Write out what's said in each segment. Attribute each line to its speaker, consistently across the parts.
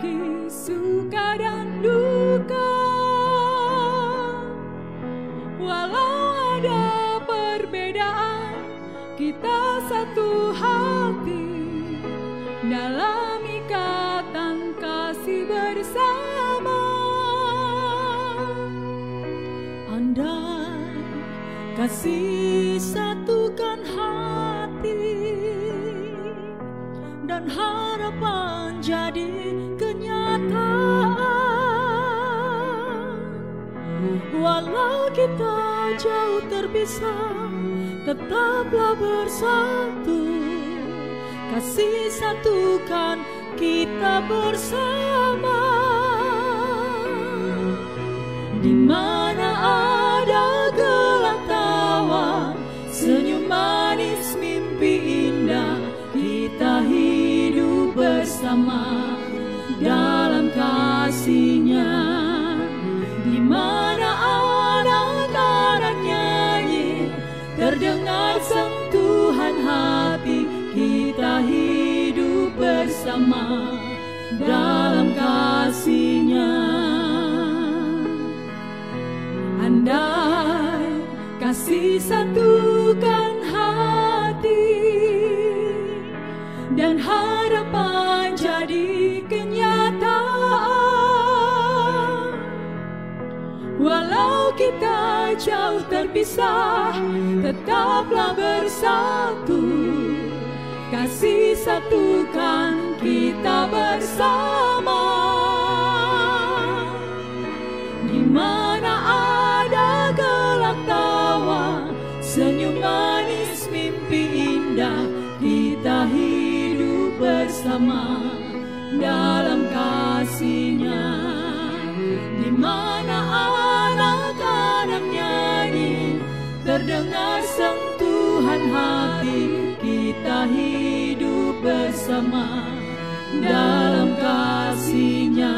Speaker 1: berbagi suka dan duka. Walau ada perbedaan, kita satu hati dalam ikatan kasih bersama. Andai kasih satukan hati dan harapan jadi kenyataan. Walau kita jauh terpisah, tetaplah bersatu. Kasih satukan kita bersama. Di mana ada gelak tawa, senyum manis, mimpi indah, kita hidup bersama dalam kasih-Nya. Di mana ada anak nyanyi, terdengar sentuhan hati, kita hidup bersama dalam kasih-Nya. Andai kasih satukan hati dan harapan jadi kenyataan. Walau kita jauh terpisah, tetaplah bersatu. Kasih satukan kita bersama. Di mana ada gelak tawa, senyum manis, mimpi indah, kita hidup bersama dalam kasih-Nya. Di mana anak-anak nyanyi, terdengar sentuhan hati, kita hidup bersama dalam kasih-Nya.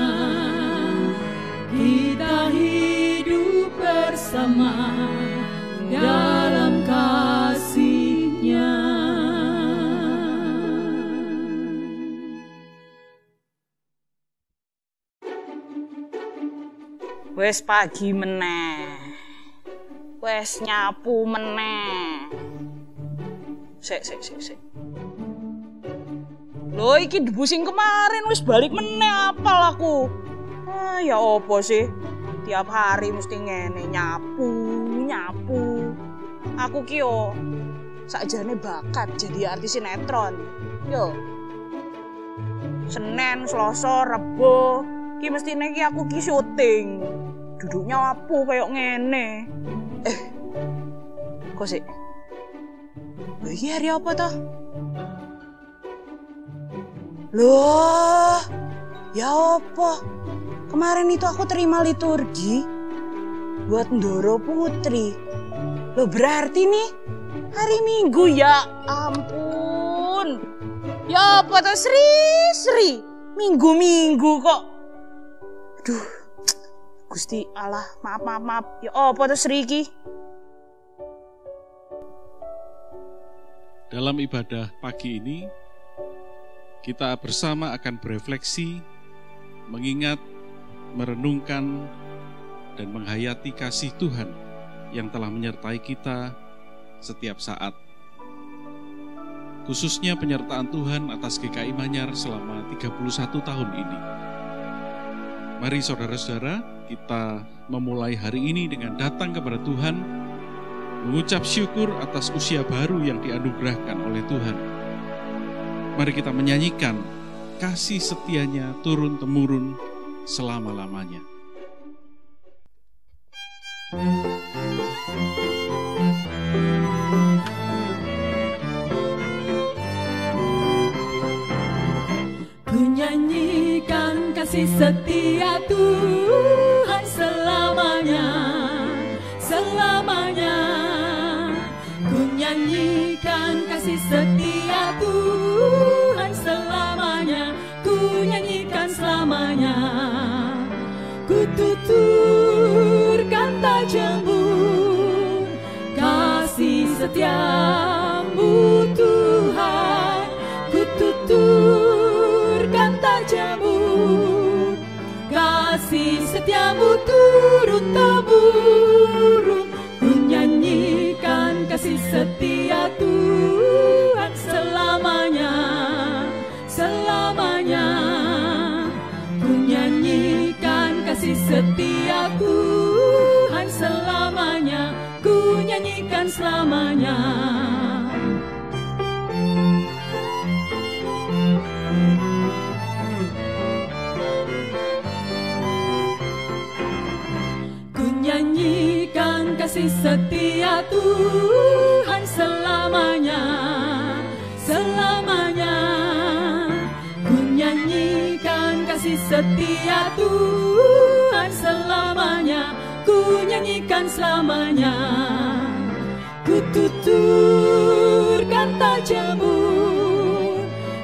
Speaker 1: Kita hidup bersama dalam kasih-Nya.
Speaker 2: Wes pagi meneh, wes nyapu meneh. Sik. Loh, iki debusing kemarin wis balik meneh, apal aku. Ya opo sih, tiap hari mesti ngene nyapu. Aku ki yo sakjane bakat jadi artis sinetron. Yo. Senin, Selasa, Rebo, ki mestine ki aku ki syuting. Duduk nyapu kayak ngene. Kok sih? Loh, iki hari apa toh? Loh, ya apa? Kemarin itu aku terima liturgi buat Ndoro Putri. Loh, berarti nih hari Minggu, ya ampun. Ya apa toh, Sri? Minggu kok. Aduh, Gusti Allah, maaf. Ya apa toh, Sri ki?
Speaker 3: Dalam ibadah pagi ini, kita bersama akan berefleksi, mengingat, merenungkan, dan menghayati kasih Tuhan yang telah menyertai kita setiap saat. Khususnya penyertaan Tuhan atas GKI Manyar selama 31 tahun ini. Mari saudara-saudara, kita memulai hari ini dengan datang kepada Tuhan, mengucap syukur atas usia baru yang dianugerahkan oleh Tuhan. Mari kita menyanyikan kasih setianya turun-temurun selama-lamanya.
Speaker 1: Ku nyanyikan kasih setia Tuhan selamanya. Ku nyanyikan kasih setia Tuhan selamanya. Ku nyanyikan selamanya. Ku tuturkan tajammu, kasih setiamu Tuhan. Ku tuturkan tajammu, setia Tuhan selamanya, selamanya. Ku nyanyikan kasih setia Tuhan selamanya, ku nyanyikan selamanya. Ku nyanyikan kasih setia Tuhan selamanya, selamanya. Ku nyanyikan kasih setia Tuhan selamanya, ku nyanyikan selamanya. Ku tuturkan tajammu,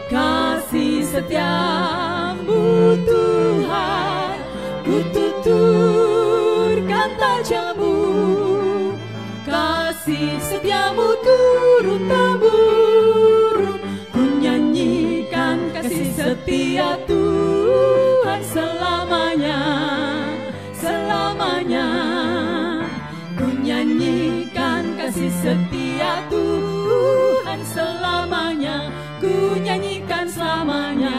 Speaker 1: kasih setiamu Tuhan. Ku tuturkan tajammu, kasih setiamu turun-temurun. Ku nyanyikan kasih setia Tuhan selamanya, selamanya. Ku nyanyikan kasih setia Tuhan selamanya, ku nyanyikan selamanya.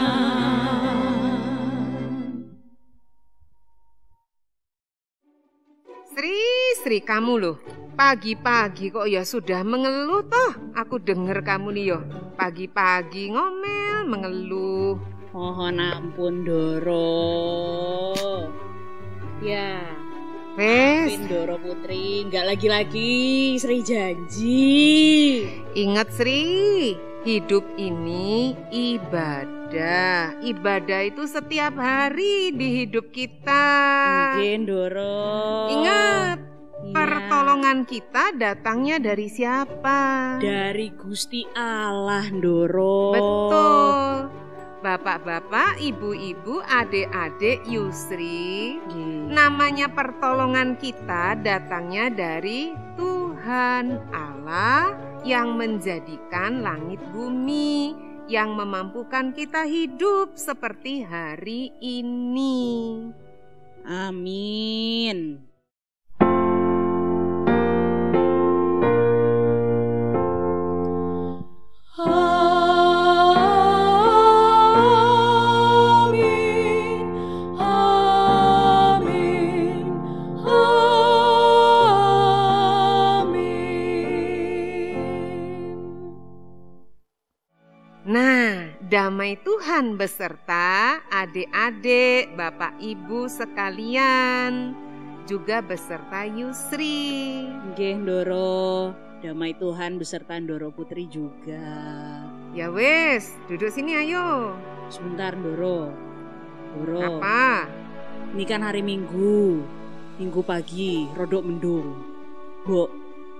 Speaker 4: Sri, kamu loh. Pagi-pagi kok ya sudah mengeluh toh. Aku denger kamu nih yo. Pagi-pagi ngomel, mengeluh.
Speaker 2: Mohon ampun Doro. Ya,
Speaker 4: Wes,
Speaker 2: maafin Doro Putri, nggak lagi-lagi Sri janji.
Speaker 4: ingat Sri, hidup ini ibadah. Ibadah itu setiap hari di hidup kita.
Speaker 2: Mungkin Doro.
Speaker 4: Ingat,
Speaker 2: Iya.
Speaker 4: pertolongan kita datangnya dari siapa?
Speaker 2: Dari Gusti Allah Doro.
Speaker 4: Betul. Bapak-bapak, ibu-ibu, adik-adik, Yusri, namanya pertolongan kita datangnya dari Tuhan Allah yang menjadikan langit bumi, yang memampukan kita hidup seperti hari ini.
Speaker 2: Amin.
Speaker 1: Amin, amin, amin.
Speaker 4: Nah, damai Tuhan beserta adik-adik, bapak ibu sekalian, juga beserta Yusri.
Speaker 2: Nggih Doro, damai Tuhan beserta Doro Putri juga.
Speaker 4: Ya wes, duduk sini ayo.
Speaker 2: Sebentar Doro. Doro,
Speaker 4: Apa?
Speaker 2: ini kan hari Minggu. Minggu pagi, rodok mendung. Mbok,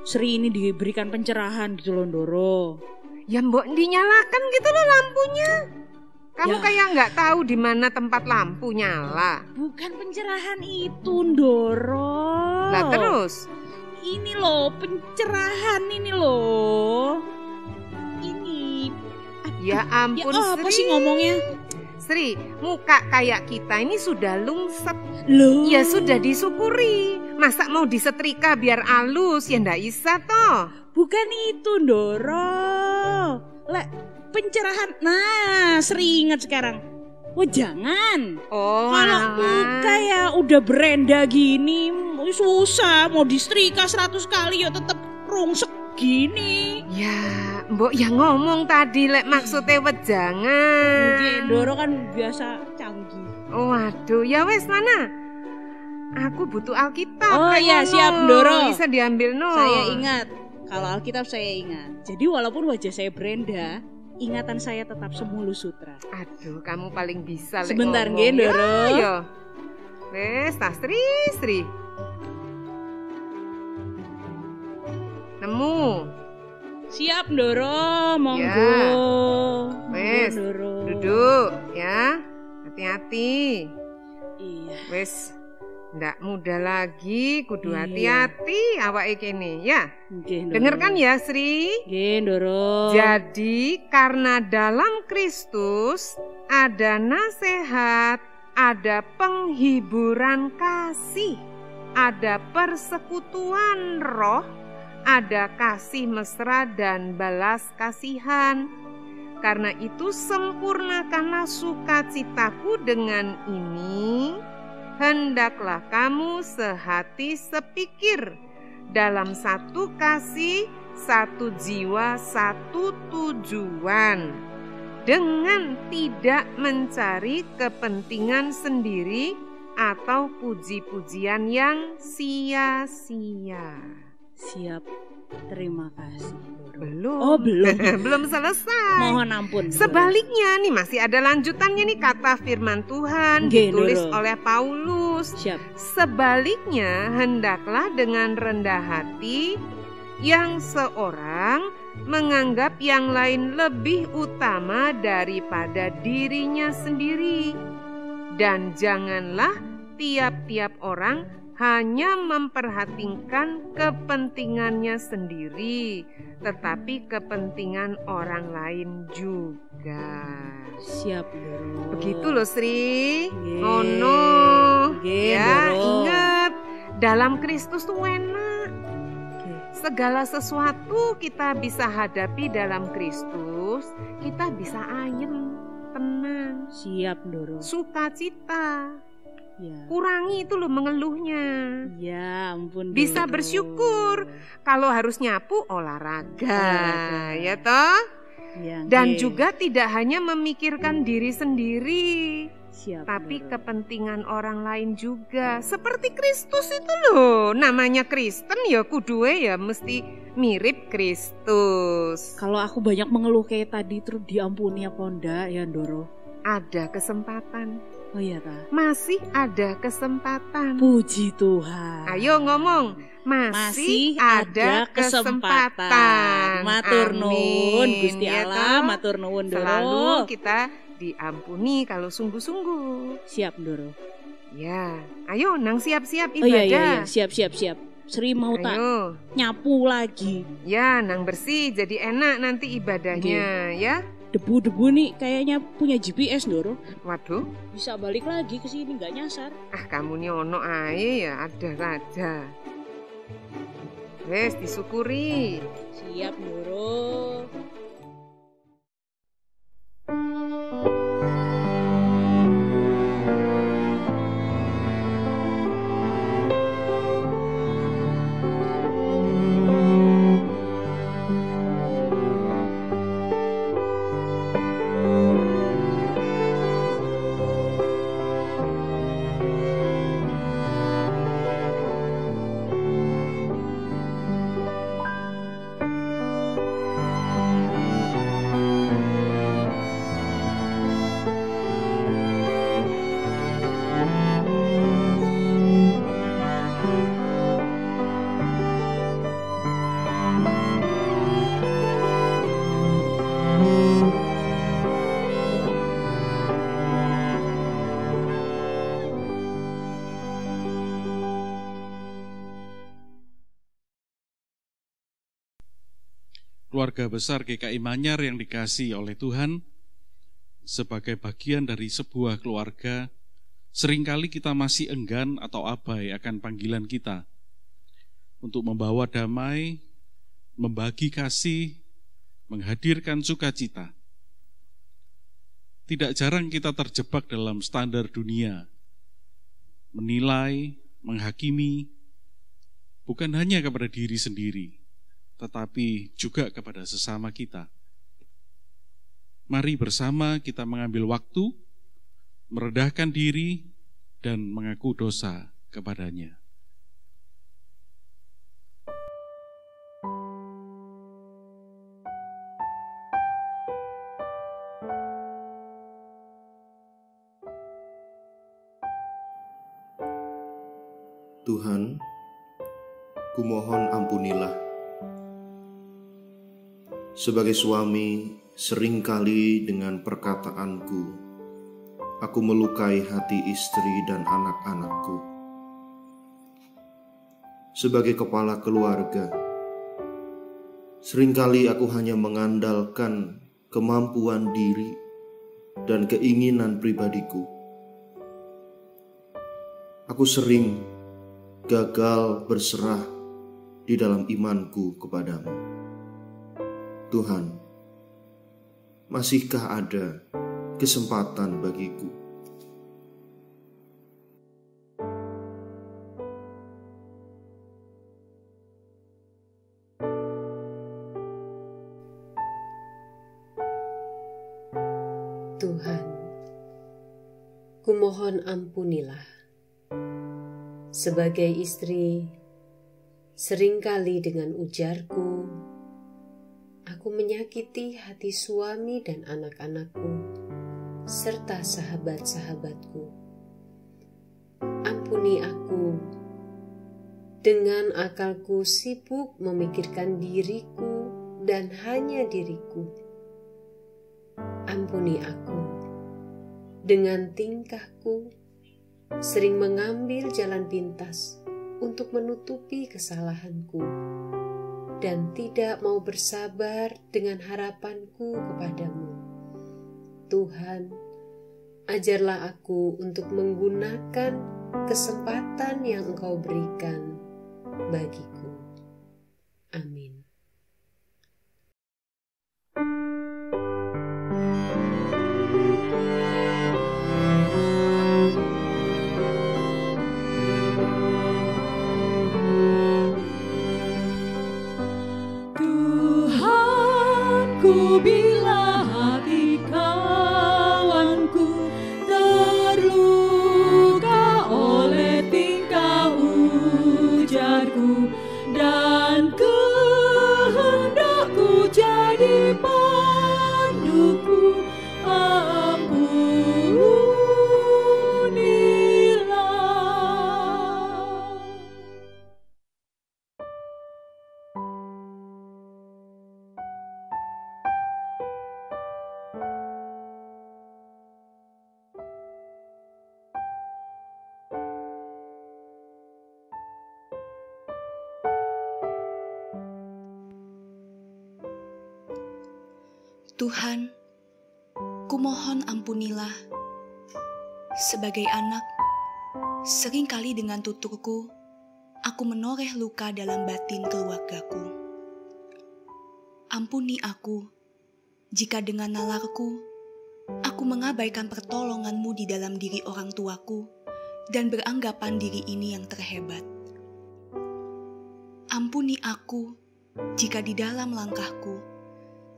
Speaker 2: Sri ini diberikan pencerahan gitu loh Doro.
Speaker 4: Ya mbok dinyalakan gitu loh lampunya. Kamu
Speaker 2: Ya.
Speaker 4: kayak nggak tahu di mana tempat lampu nyala.
Speaker 2: Bukan pencerahan itu Doro.
Speaker 4: Lah terus?
Speaker 2: Ini loh pencerahan ini loh. Ini.
Speaker 4: Ya ampun
Speaker 2: Ya apa
Speaker 4: Sri.
Speaker 2: sih ngomongnya?
Speaker 4: Sri, muka kayak kita ini sudah lungset.
Speaker 2: Loh.
Speaker 4: Ya sudah disyukuri. Masa mau disetrika biar halus? Ya ndak bisa toh.
Speaker 2: Bukan itu Doro. Lek pencerahan. Nah, Sri ingat sekarang. Oh jangan.
Speaker 4: Oh,
Speaker 2: Kalau
Speaker 4: alah.
Speaker 2: muka ya udah berenda gini susah. Mau disetrika 100 kali ya tetep rungsek gini.
Speaker 4: Ya, mbok yang ngomong tadi lek maksudnya wejangan.
Speaker 2: Mungkin Doro kan biasa canggih.
Speaker 4: Oh, waduh, ya wes mana? Aku butuh Alkitab.
Speaker 2: Oh,
Speaker 4: lek
Speaker 2: iya,
Speaker 4: ngono.
Speaker 2: siap, Doro.
Speaker 4: Bisa diambil no.
Speaker 2: Saya ingat. Kalau Alkitab saya ingat. Jadi walaupun wajah saya berenda, ingatan saya tetap semulus sutra.
Speaker 4: Aduh, kamu paling bisa lek
Speaker 2: Sebentar,
Speaker 4: ngomong.
Speaker 2: nggih, Doro.
Speaker 4: Ya, yo. Wes, tas Sri. Nemu.
Speaker 2: Siap Doro, monggo.
Speaker 4: Ya.
Speaker 2: Monggo,
Speaker 4: Wes,
Speaker 2: Doro.
Speaker 4: duduk ya. Hati-hati.
Speaker 2: Iya.
Speaker 4: Wes, ndak muda lagi, kudu
Speaker 2: Iya.
Speaker 4: hati-hati awake kene ya.
Speaker 2: Nggih, Doro.
Speaker 4: Dengarkan ya, Sri.
Speaker 2: Nggih, Doro.
Speaker 4: Jadi karena dalam Kristus ada nasihat, ada penghiburan kasih, ada persekutuan roh, ada kasih mesra dan balas kasihan. Karena itu sempurnakanlah sukacitaku dengan ini, hendaklah kamu sehati sepikir, dalam satu kasih, satu jiwa, satu tujuan, dengan tidak mencari kepentingan sendiri atau puji-pujian yang sia-sia.
Speaker 2: Siap, terima kasih.
Speaker 4: Belum.
Speaker 2: Oh, belum.
Speaker 4: Belum selesai.
Speaker 2: Mohon ampun.
Speaker 4: Sebaliknya nih masih ada lanjutannya nih, kata firman Tuhan ditulis oleh Paulus.
Speaker 2: Siap.
Speaker 4: Sebaliknya hendaklah dengan rendah hati yang seorang menganggap yang lain lebih utama daripada dirinya sendiri. Dan janganlah tiap-tiap orang hanya memperhatikan kepentingannya sendiri, tetapi kepentingan orang lain juga.
Speaker 2: Siap, Doro.
Speaker 4: Begitu loh, Sri.
Speaker 2: Nggih.
Speaker 4: Ono.
Speaker 2: Nggih,
Speaker 4: Ya,
Speaker 2: Doro.
Speaker 4: ingat, dalam Kristus tuh enak.
Speaker 2: Nggih.
Speaker 4: Segala sesuatu kita bisa hadapi dalam Kristus, kita bisa ayem, tenang,
Speaker 2: Siap, Doro.
Speaker 4: sukacita.
Speaker 2: Ya.
Speaker 4: Kurangi itu loh mengeluhnya.
Speaker 2: Ya ampun.
Speaker 4: Bisa
Speaker 2: Doro.
Speaker 4: bersyukur. Kalau harus nyapu, olahraga. Ya toh?
Speaker 2: Ya,
Speaker 4: Dan
Speaker 2: nggih.
Speaker 4: juga tidak hanya memikirkan diri sendiri,
Speaker 2: Siap,
Speaker 4: tapi
Speaker 2: Doro.
Speaker 4: kepentingan orang lain juga. Seperti Kristus itu loh. Namanya Kristen ya kuduwe ya mesti mirip Kristus.
Speaker 2: Kalau aku banyak mengeluh kayak tadi terus diampuni apa enggak ya, Doro?
Speaker 4: Ada kesempatan.
Speaker 2: Oh iya ta.
Speaker 4: Masih ada kesempatan.
Speaker 2: Puji Tuhan.
Speaker 4: Ayo ngomong. Masih ada kesempatan.
Speaker 2: Matur nuwun
Speaker 4: Amin.
Speaker 2: Gusti
Speaker 4: Ya
Speaker 2: Allah,
Speaker 4: toh?
Speaker 2: matur nuwun, Doro.
Speaker 4: Selalu kita diampuni kalau sungguh-sungguh.
Speaker 2: Siap, Doro.
Speaker 4: Ya, ayo nang siap-siap
Speaker 2: Oh iya,
Speaker 4: ibadah.
Speaker 2: siap. Sri mau tak
Speaker 4: Ayo,
Speaker 2: nyapu lagi.
Speaker 4: ya nang bersih jadi enak nanti ibadahnya ya.
Speaker 2: Debu-debu nih kayaknya punya GPS, Doro.
Speaker 4: Waduh,
Speaker 2: Bisa balik lagi ke sini nggak nyasar.
Speaker 4: kamu nih ono ae ya ada saja. Wes disyukuri.
Speaker 2: Siap, Doro.
Speaker 3: Keluarga besar GKI Manyar yang dikasihi oleh Tuhan, sebagai bagian dari sebuah keluarga, seringkali kita masih enggan atau abai akan panggilan kita untuk membawa damai, membagi kasih, menghadirkan sukacita. Tidak jarang kita terjebak dalam standar dunia, menilai, menghakimi, bukan hanya kepada diri sendiri, tetapi juga kepada sesama kita. Mari bersama kita mengambil waktu, merendahkan diri, dan mengaku dosa kepadanya.
Speaker 5: Tuhan, kumohon ampunilah. Sebagai suami, seringkali dengan perkataanku, aku melukai hati istri dan anak-anakku. Sebagai kepala keluarga, seringkali aku hanya mengandalkan kemampuan diri dan keinginan pribadiku. Aku sering gagal berserah di dalam imanku kepadamu. Tuhan, masihkah ada kesempatan bagiku?
Speaker 6: Tuhan, kumohon ampunilah. Sebagai istri, seringkali dengan ujarku, aku menyakiti hati suami dan anak-anakku, serta sahabat-sahabatku. Ampuni aku, dengan akalku sibuk memikirkan diriku dan hanya diriku. Ampuni aku, dengan tingkahku sering mengambil jalan pintas untuk menutupi kesalahanku dan tidak mau bersabar dengan harapanku kepadamu. Tuhan, ajarlah aku untuk menggunakan kesempatan yang Engkau berikan bagiku. Amin.
Speaker 1: Tuhanku, bila hati kawanku terluka oleh tingkah ujarku dan kehendakku jadi panduku, ampunilah.
Speaker 2: Tuhan, kumohon ampunilah. Sebagai anak, seringkali dengan tuturku, aku menoreh luka dalam batin keluargaku. Ampuni aku, jika dengan nalarku, aku mengabaikan pertolongan-Mu di dalam diri orang tuaku dan beranggapan diri ini yang terhebat. Ampuni aku, jika di dalam langkahku,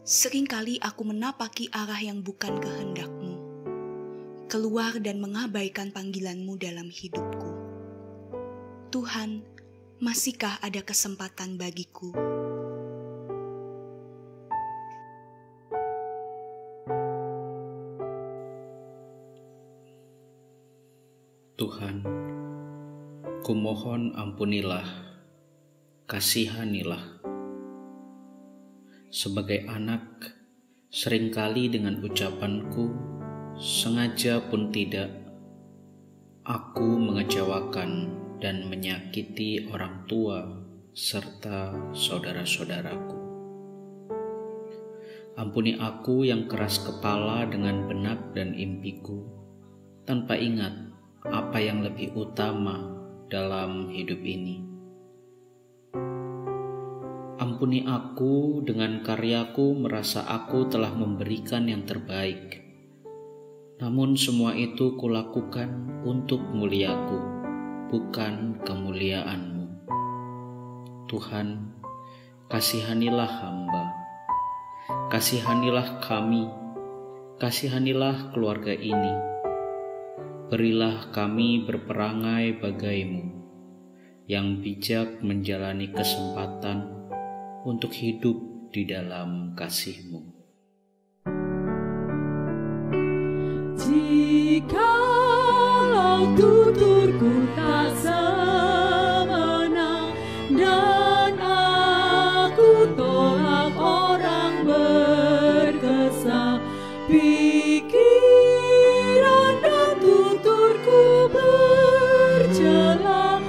Speaker 2: seringkali aku menapaki arah yang bukan kehendak-Mu, keluar dan mengabaikan panggilan-Mu dalam hidupku. Tuhan, masihkah ada kesempatan bagiku?
Speaker 7: Tuhan, kumohon ampunilah, kasihanilah. Sebagai anak, seringkali dengan ucapanku, sengaja pun tidak, aku mengecewakan dan menyakiti orang tua serta saudara-saudaraku. Ampuni aku yang keras kepala dengan benak dan impiku, tanpa ingat apa yang lebih utama dalam hidup ini. Ampuni aku dengan karyaku merasa aku telah memberikan yang terbaik. Namun semua itu kulakukan untuk muliaku, bukan kemuliaan-Mu. Tuhan, kasihanilah hamba. Kasihanilah kami. Kasihanilah keluarga ini. Berilah kami berperangai bagai-Mu, yang bijak menjalani kesempatan untuk hidup di dalam kasih-Mu.
Speaker 1: Jikalau tuturku tak semena dan aku tolak orang berkesah, pikiran dan tuturku bercela,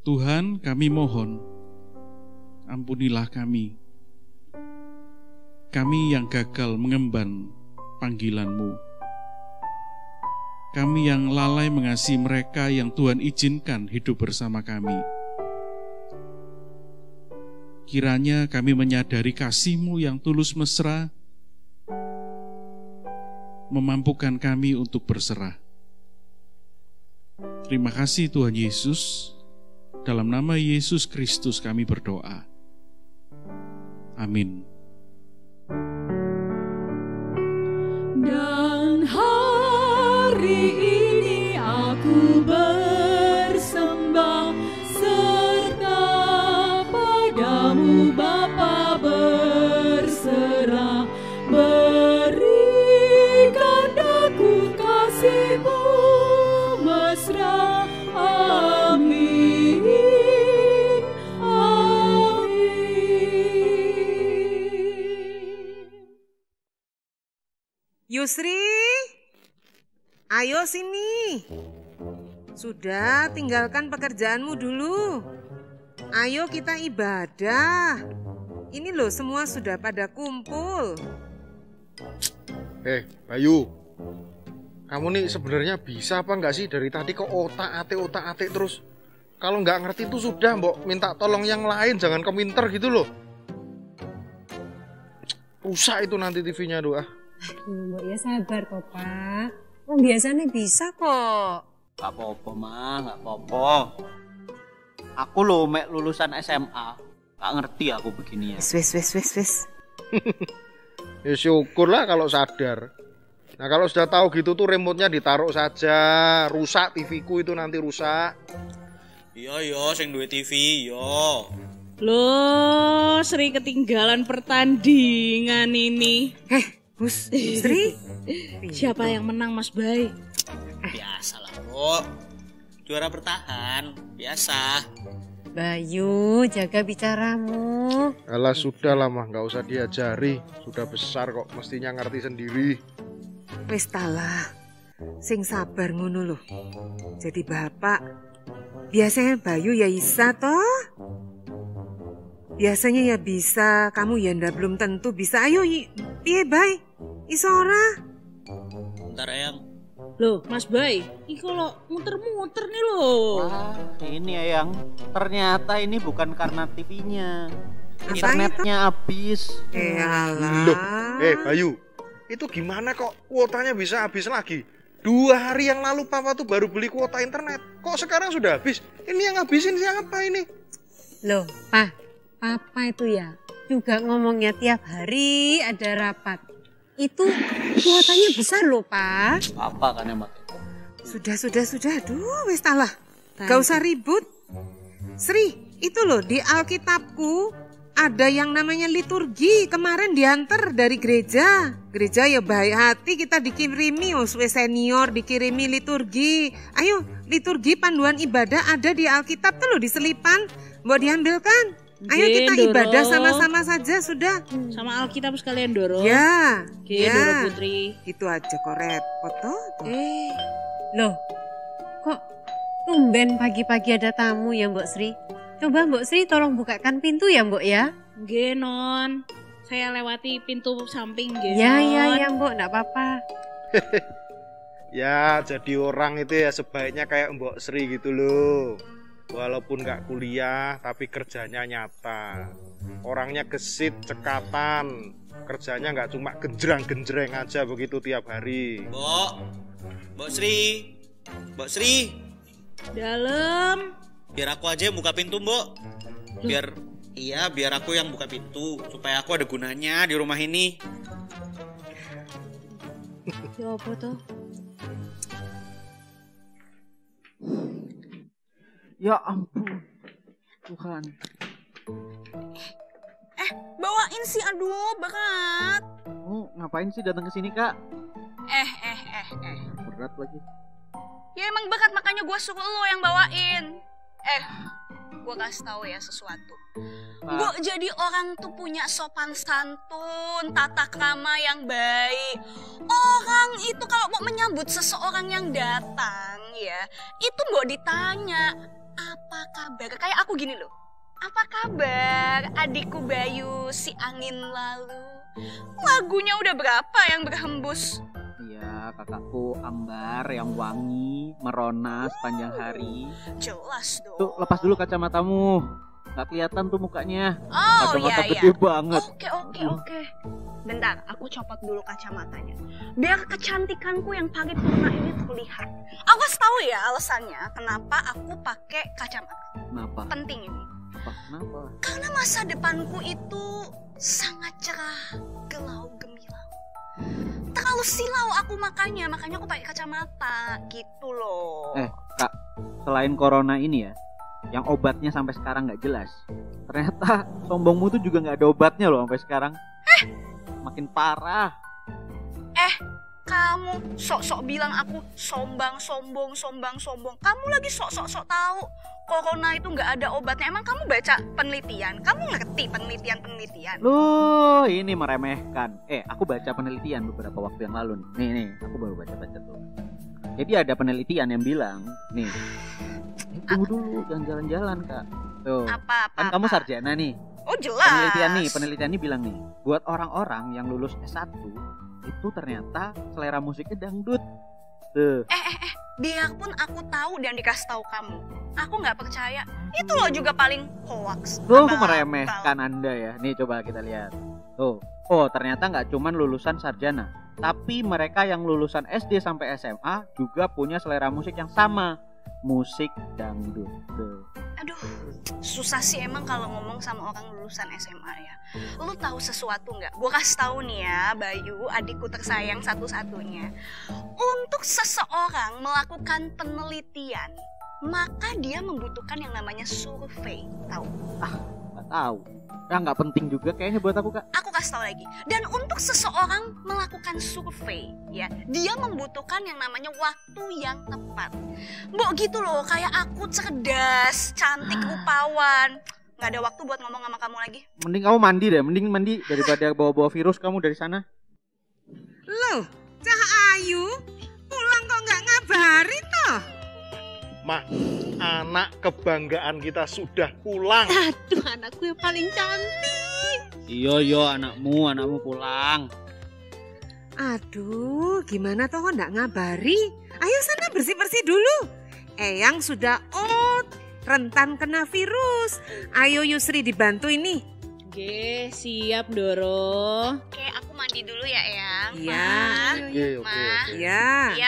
Speaker 3: Tuhan, kami mohon, ampunilah kami. Kami yang gagal mengemban panggilan-Mu. Kami yang lalai mengasihi mereka yang Tuhan izinkan hidup bersama kami. Kiranya kami menyadari kasih-Mu yang tulus mesra, memampukan kami untuk berserah. Terima kasih Tuhan Yesus. Dalam nama Yesus Kristus kami berdoa. Amin.
Speaker 1: Dan hari ini aku bersembah serta padamu Bapa berserah, berikan aku kasih-Mu mesra. Amin, amin.
Speaker 4: Yusri, ayo sini. Sudah, tinggalkan pekerjaanmu dulu. Ayo kita ibadah. Ini loh, semua sudah pada kumpul.
Speaker 8: Bayu, kamu nih sebenarnya bisa apa enggak sih dari tadi kok otak-atik terus? Kalau nggak ngerti itu sudah, Mbok, minta tolong yang lain, jangan keminter gitu loh. Rusak itu nanti TV-nya doa.
Speaker 6: Mbok ya sabar kok, Pak. Biasanya bisa kok.
Speaker 9: Gak apa-apa, Ma, gak apa-apa. Aku loh mek lulusan SMA, gak ngerti aku begini ya.
Speaker 4: Wes.
Speaker 8: Ya syukurlah kalau sadar. Nah kalau sudah tahu gitu tuh remote-nya ditaruh saja. Rusak TV-ku itu nanti rusak.
Speaker 9: Iya, sing duwe TV, iya.
Speaker 2: Loh, Sri ketinggalan pertandingan ini.
Speaker 4: Sri?
Speaker 2: Siapa yang menang, Mas Bay?
Speaker 9: Biasalah, Bu. Juara bertahan, biasa.
Speaker 6: Bayu, jaga bicaramu.
Speaker 8: Alah sudah lah mah, nggak usah diajari. Sudah besar kok, mestinya ngerti sendiri.
Speaker 4: Wes talah, sing sabar ngono loh. Jadi bapak, biasanya Bayu ya bisa toh. Biasanya ya bisa, kamu ya ndak belum tentu bisa. Ayo, piye Bay? Iso ora?
Speaker 9: Bentar Eyang.
Speaker 2: Loh, Mas Bay, ini kalau muter-muter nih loh.
Speaker 9: Wah, ini Eyang. Ternyata ini bukan karena TV-nya.
Speaker 4: Apanya
Speaker 9: Internetnya habis.
Speaker 4: Alah.
Speaker 8: Loh, Bayu, itu gimana kok kuotanya bisa habis lagi? 2 hari yang lalu Papa tuh baru beli kuota internet. Kok sekarang sudah habis? Ini yang habisin siapa ini?
Speaker 6: Loh, Pak, Papa itu ya juga ngomongnya tiap hari ada rapat. Itu kuotanya besar loh, Pak.
Speaker 9: Apa kan emang?
Speaker 4: Sudah. Aduh, wes talah. Gak usah ribut. Sri, itu loh di Alkitabku ada yang namanya liturgi. Kemarin diantar dari gereja. Gereja ya baik hati, kita dikirimi senior dikirimi liturgi. Ayo, liturgi panduan ibadah ada di Alkitab tuh loh di selipan. Mau diambilkan? Ayo kita ibadah sama-sama saja sudah.
Speaker 2: Sama Alkitab sekalian dorong.
Speaker 4: Ya.
Speaker 2: Doro Putri.
Speaker 4: Itu aja kok repot toh.
Speaker 6: Loh, kok tumben pagi-pagi ada tamu ya Mbok Sri? Coba Mbok Sri tolong bukakan pintu ya Mbok ya.
Speaker 2: Nggih, Non. Saya lewati pintu samping nggih.
Speaker 6: Ya Mbok, enggak apa-apa.
Speaker 8: Ya, jadi orang itu ya sebaiknya kayak Mbok Sri gitu loh. Walaupun nggak kuliah, tapi kerjanya nyata. Orangnya gesit, cekatan. Kerjanya nggak cuma genjreng-genjreng aja begitu tiap hari.
Speaker 9: Mbok Sri.
Speaker 2: Dalam.
Speaker 9: Biar aku aja yang buka pintu, Mbok. Biar aku yang buka pintu. Supaya aku ada gunanya di rumah ini.
Speaker 2: Ya apa toh?
Speaker 9: Ya ampun, Tuhan.
Speaker 10: Bawain sih, aduh, bakat.
Speaker 9: Ngapain sih datang ke sini, Kak? Berat lagi.
Speaker 10: Ya emang bakat, makanya gue suruh lo yang bawain. Gue kasih tahu ya sesuatu. Gue jadi orang tuh punya sopan santun, tata krama yang baik. Orang itu kalau mau menyambut seseorang yang datang ya, itu mau ditanya, apa kabar? Kayak aku gini loh. Apa kabar adikku Bayu si angin lalu? Lagunya udah berapa yang berhembus?
Speaker 9: Iya, kakakku Ambar yang wangi, merona sepanjang hari.
Speaker 10: Jelas dong.
Speaker 9: Tuh, lepas dulu kacamatamu. Gak kelihatan tuh mukanya.
Speaker 10: Oh
Speaker 9: Kacamata
Speaker 10: iya.
Speaker 9: gede banget.
Speaker 10: Oke. Bentar, aku copot dulu kacamatanya. Biar kecantikanku yang paripurna ini terlihat. Aku kasih tahu ya alasannya kenapa aku pakai kacamata.
Speaker 9: Kenapa?
Speaker 10: Penting ini.
Speaker 9: Kenapa?
Speaker 10: Karena masa depanku itu sangat cerah, gelau gemilang. Terlalu silau aku makanya aku pakai kacamata gitu loh.
Speaker 9: Kak, selain corona ini ya, yang obatnya sampai sekarang nggak jelas. Ternyata sombongmu tuh juga nggak ada obatnya loh sampai sekarang. Makin parah.
Speaker 10: Kamu sok-sok bilang aku sombong. Kamu lagi sok-sok tahu corona itu nggak ada obatnya. Emang kamu baca penelitian? Kamu ngerti penelitian?
Speaker 9: Loh, ini meremehkan. Aku baca penelitian beberapa waktu yang lalu nih. Nih, aku baru baca tuh. Jadi ada penelitian yang bilang, nih, tunggu dulu, jangan jalan-jalan Kak. Tuh, kan kamu sarjana nih.
Speaker 10: Oh jelas.
Speaker 9: Penelitian ini bilang nih, buat orang-orang yang lulus S1 itu ternyata selera musiknya dangdut. Tuh.
Speaker 10: Biarpun aku tahu dan dikasih tahu kamu, aku nggak percaya. Itu loh juga paling hoax.
Speaker 9: Tuh, meremehkan Anda ya. Nih coba kita lihat. Tuh. Oh, ternyata nggak cuman lulusan sarjana, tapi mereka yang lulusan SD sampai SMA juga punya selera musik yang sama, musik dangdut. Tuh.
Speaker 10: Aduh, susah sih emang kalau ngomong sama orang lulusan SMA ya. Lu tahu sesuatu nggak? Gue kasih tahu nih ya, Bayu, adikku tersayang satu-satunya. Untuk seseorang melakukan penelitian, maka dia membutuhkan yang namanya survei. Tahu?
Speaker 9: Nggak tahu. Nggak penting juga kayaknya buat aku, Kak.
Speaker 10: Aku kasih tahu lagi. Dan untuk seseorang melakukan survei, ya, dia membutuhkan yang namanya waktu yang tepat. Mbok gitu loh, kayak aku cerdas, cantik, rupawan. Nggak ada waktu buat ngomong sama kamu lagi.
Speaker 9: Mending kamu mandi deh, mending mandi daripada bawa-bawa virus kamu dari sana.
Speaker 4: Loh, Cah Ayu, pulang kok nggak ngabarin toh?
Speaker 8: Mah, anak kebanggaan kita sudah pulang.
Speaker 6: Aduh, anakku yang paling cantik.
Speaker 9: Iya, anakmu pulang.
Speaker 4: Aduh, gimana toh kok nggak ngabari? Ayo sana bersih-bersih dulu. Eyang sudah rentan kena virus. Ayo Yusri dibantu ini.
Speaker 1: Oke, siap Doro.
Speaker 10: Oke, aku mandi dulu ya, Eyang.
Speaker 4: Iya.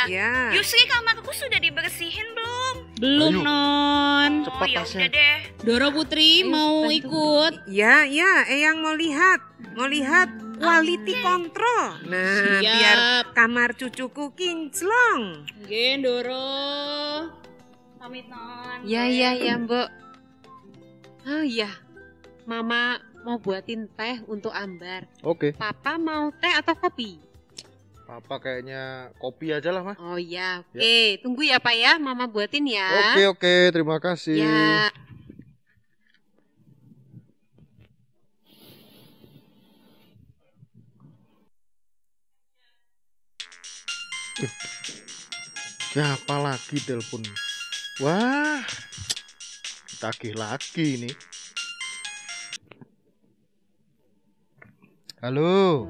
Speaker 4: Iya.
Speaker 10: Yusri, kamarku sudah dibersihin belum?
Speaker 1: Belum, Non.
Speaker 8: Cepat
Speaker 10: ya
Speaker 8: tasnya.
Speaker 10: udah deh.
Speaker 1: Doro Putri mau ikut.
Speaker 4: Ya, Eyang mau lihat quality control. Nah,
Speaker 1: Siap.
Speaker 4: biar kamar cucuku kinclong.
Speaker 1: Oke, Doro. Pamit, Non.
Speaker 6: Ya, Mbok. Oh iya, Mama mau buatin teh untuk Ambar.
Speaker 8: Oke.
Speaker 6: Papa mau teh atau kopi?
Speaker 8: Papa kayaknya kopi aja lah, Mah.
Speaker 6: Oh iya, oke. Tunggu ya Pak ya, Mama buatin ya.
Speaker 8: Oke, terima kasih.
Speaker 6: Ya.
Speaker 8: Siapa lagi telepon? Wah, tagih lagi nih. Halo.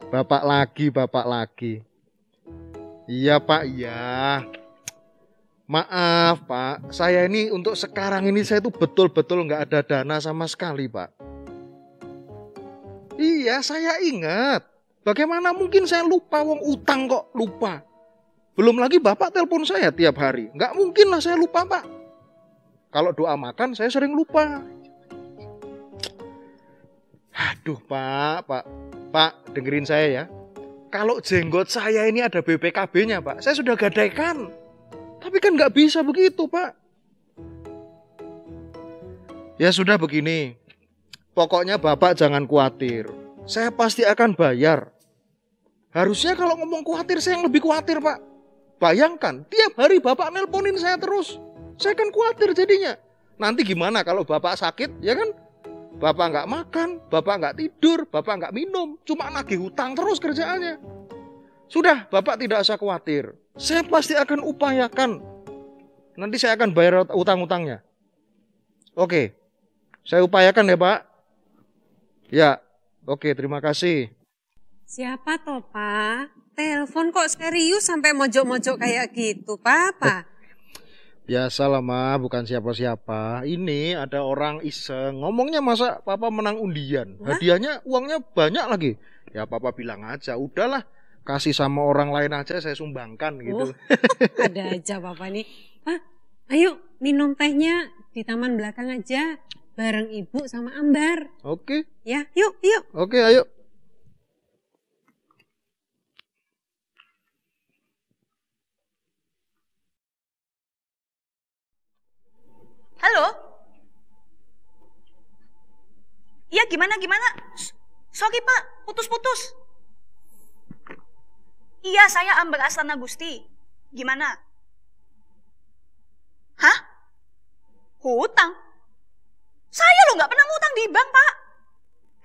Speaker 8: Bapak lagi. Iya Pak, iya. Maaf Pak, saya ini untuk sekarang ini saya tuh betul-betul nggak ada dana sama sekali Pak. Iya, saya ingat. Bagaimana mungkin saya lupa, wong utang kok lupa. Belum lagi Bapak telepon saya tiap hari. Nggak mungkin lah saya lupa Pak. Kalau doa makan saya sering lupa. Aduh Pak, dengerin saya ya. Kalau jenggot saya ini ada BPKB-nya Pak, saya sudah gadaikan. Tapi kan nggak bisa begitu Pak. Ya sudah begini, pokoknya Bapak jangan khawatir. Saya pasti akan bayar. Harusnya kalau ngomong khawatir, saya yang lebih khawatir Pak. Bayangkan, tiap hari Bapak nelponin saya terus. Saya kan khawatir jadinya. Nanti gimana kalau Bapak sakit, ya kan? Bapak nggak makan, Bapak nggak tidur, Bapak nggak minum. Cuma nagih hutang terus kerjaannya. Sudah, Bapak tidak usah khawatir. Saya pasti akan upayakan. Nanti saya akan bayar utang-utangnya. Oke, saya upayakan ya Pak. Ya, oke, terima kasih.
Speaker 6: Siapa toh, Pak? Telepon kok serius sampai mojok-mojok kayak gitu, Papa?
Speaker 8: Biasalah Ma, bukan siapa-siapa. Ini ada orang iseng. Ngomongnya masa Papa menang undian. Hadiahnya uangnya banyak lagi. Ya Papa bilang aja, udahlah. Kasih sama orang lain aja, saya sumbangkan gitu.
Speaker 6: Ada aja Papa nih. Pak, ayo minum tehnya di taman belakang aja. Bareng Ibu sama Ambar.
Speaker 8: Oke.
Speaker 6: Ya, yuk.
Speaker 8: Oke, ayo.
Speaker 10: Halo? Iya, gimana? Sorry Pak, putus-putus. Iya, saya Ambar Astana Gusti. Gimana? Hah? Hutang? Saya lo nggak pernah ngutang di bank, Pak.